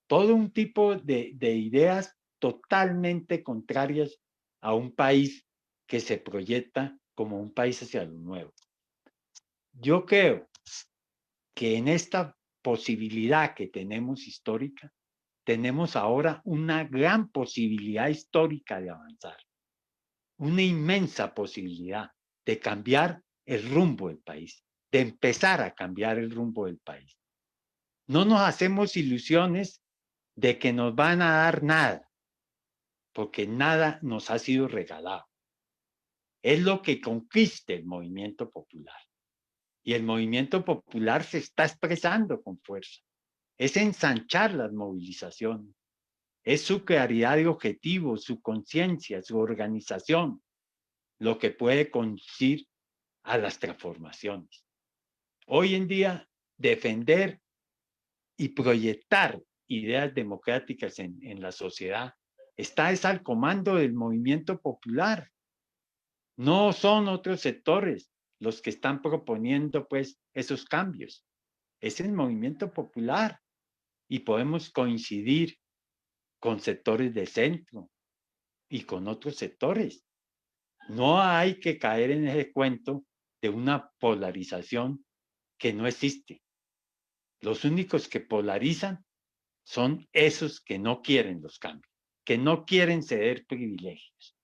todo un tipo de ideas totalmente contrarias a un país que se proyecta como un país hacia lo nuevo. Yo creo que en esta posibilidad que tenemos histórica, tenemos ahora una gran posibilidad histórica de avanzar, una inmensa posibilidad de cambiar el rumbo del país, de empezar a cambiar el rumbo del país. No nos hacemos ilusiones de que nos van a dar nada, porque nada nos ha sido regalado. Es lo que conquiste el movimiento popular. Y el movimiento popular se está expresando con fuerza. Es ensanchar las movilizaciones. Es su claridad de objetivos, su conciencia, su organización, lo que puede conducir a las transformaciones. Hoy en día, defender y proyectar ideas democráticas en la sociedad está al comando del movimiento popular. No son otros sectores los que están proponiendo pues esos cambios. Es el movimiento popular y podemos coincidir con sectores de centro y con otros sectores. No hay que caer en ese cuento de una polarización que no existe. Los únicos que polarizan son esos que no quieren los cambios, que no quieren ceder privilegios,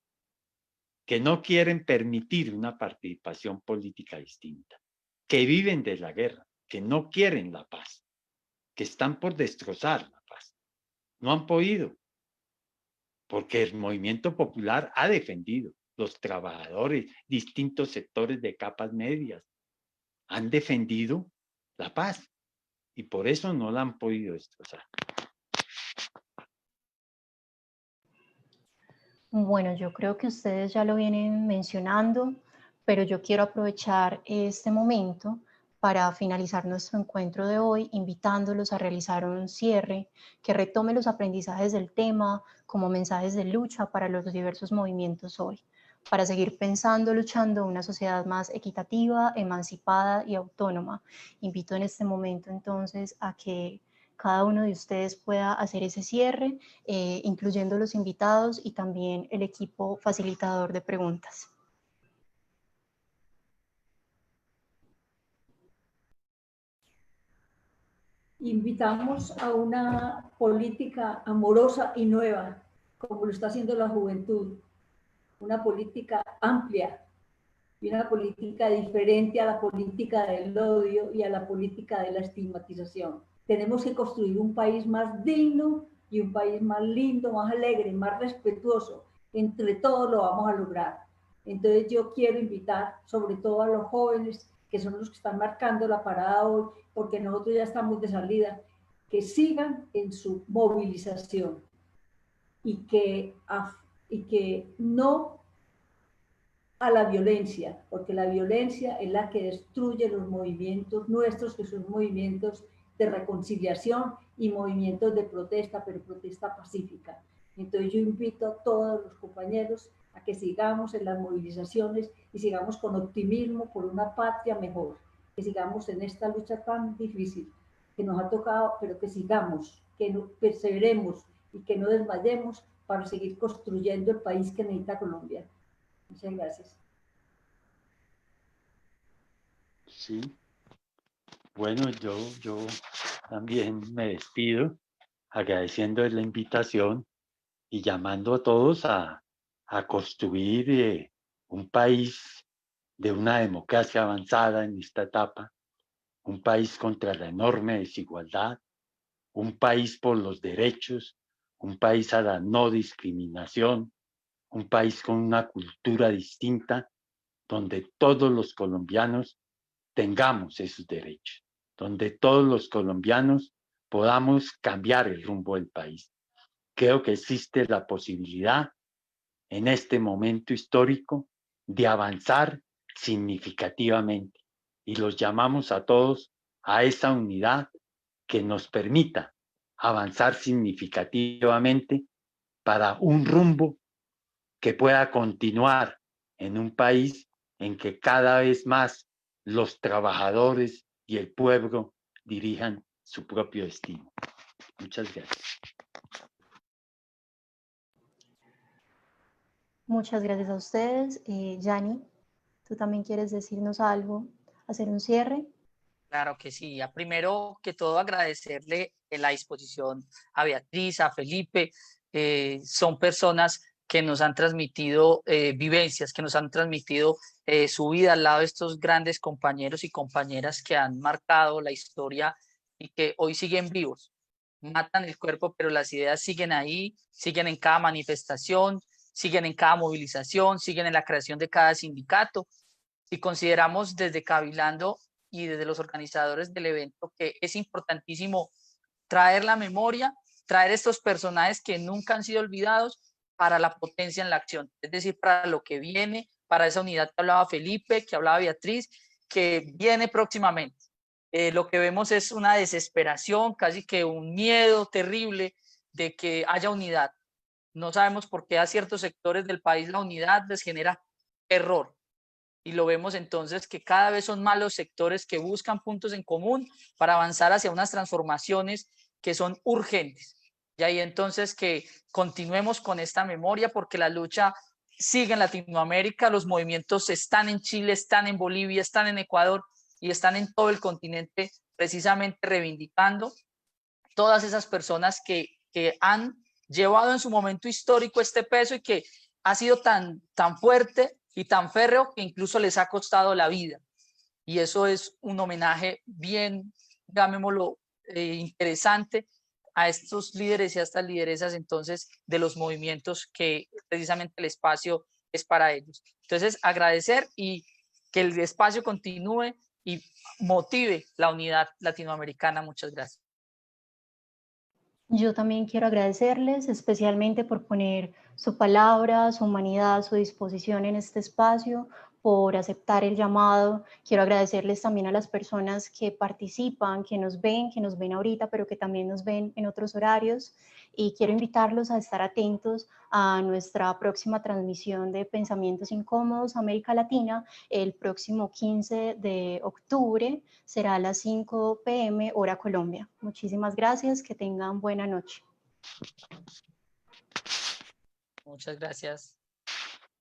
que no quieren permitir una participación política distinta, que viven de la guerra. que no quieren la paz, que están por destrozar la paz. No han podido, porque el movimiento popular ha defendido, los trabajadores, distintos sectores de capas medias, han defendido la paz y por eso no la han podido destrozar. Bueno, yo creo que ustedes ya lo vienen mencionando, pero yo quiero aprovechar este momento para finalizar nuestro encuentro de hoy, invitándolos a realizar un cierre que retome los aprendizajes del tema como mensajes de lucha para los diversos movimientos hoy, para seguir pensando, luchando una sociedad más equitativa, emancipada y autónoma. Invito en este momento entonces a que cada uno de ustedes pueda hacer ese cierre, incluyendo los invitados y también el equipo facilitador de preguntas. Invitamos a una política amorosa y nueva, como lo está haciendo la juventud, una política amplia y una política diferente a la política del odio y a la política de la estigmatización. Tenemos que construir un país más digno y un país más lindo, más alegre, más respetuoso. Entre todos lo vamos a lograr. Entonces yo quiero invitar sobre todo a los jóvenes, que son los que están marcando la parada hoy, porque nosotros ya estamos de salida, que sigan en su movilización y que no a la violencia, porque la violencia es la que destruye los movimientos nuestros, que son movimientos de reconciliación y movimientos de protesta, pero protesta pacífica. Entonces yo invito a todos los compañeros a que sigamos en las movilizaciones y sigamos con optimismo por una patria mejor, que sigamos en esta lucha tan difícil que nos ha tocado, pero que sigamos, que no perseveremos y que no desmayemos para seguir construyendo el país que necesita Colombia. Muchas gracias. Sí. Bueno, yo también me despido agradeciendo la invitación y llamando a todos a construir un país de una democracia avanzada en esta etapa, un país contra la enorme desigualdad, un país por los derechos, un país a la no discriminación, un país con una cultura distinta, donde todos los colombianos tengamos esos derechos, donde todos los colombianos podamos cambiar el rumbo del país. Creo que existe la posibilidad en este momento histórico de avanzar significativamente y los llamamos a todos a esa unidad que nos permita avanzar significativamente para un rumbo que pueda continuar en un país en que cada vez más los trabajadores y el pueblo dirijan su propio destino. Muchas gracias. Muchas gracias a ustedes. Yanni, ¿tú también quieres decirnos algo, hacer un cierre? Claro que sí. Primero que todo agradecerle la disposición a Beatriz, a Felipe. Son personas que nos han transmitido vivencias, que nos han transmitido su vida al lado de estos grandes compañeros y compañeras que han marcado la historia y que hoy siguen vivos. Matan el cuerpo, pero las ideas siguen ahí, siguen en cada manifestación, siguen en cada movilización, siguen en la creación de cada sindicato. Si consideramos desde Cabilando y desde los organizadores del evento que es importantísimo traer la memoria, traer estos personajes que nunca han sido olvidados para la potencia en la acción, es decir, para lo que viene, para esa unidad que hablaba Felipe, que hablaba Beatriz, que viene próximamente. Lo que vemos es una desesperación, casi que un miedo terrible de que haya unidad. No sabemos por qué a ciertos sectores del país la unidad les genera terror. Y lo vemos entonces que cada vez son más los sectores que buscan puntos en común para avanzar hacia unas transformaciones que son urgentes. Y ahí entonces que continuemos con esta memoria porque la lucha sigue en Latinoamérica, los movimientos están en Chile, están en Bolivia, están en Ecuador y están en todo el continente precisamente reivindicando todas esas personas que han llevado en su momento histórico este peso y que ha sido tan fuerte y tan férreo que incluso les ha costado la vida. Y eso es un homenaje bien, llamémoslo, interesante a estos líderes y a estas lideresas entonces de los movimientos que precisamente el espacio es para ellos. Entonces, agradecer y que el espacio continúe y motive la unidad latinoamericana. Muchas gracias. Yo también quiero agradecerles especialmente por poner su palabra, su humanidad, su disposición en este espacio, por aceptar el llamado. Quiero agradecerles también a las personas que participan, que nos ven ahorita, pero que también nos ven en otros horarios. Y quiero invitarlos a estar atentos a nuestra próxima transmisión de Pensamientos Incómodos América Latina el próximo 15 de octubre. Será a las 5 p.m. hora Colombia. Muchísimas gracias, que tengan buena noche. Muchas gracias.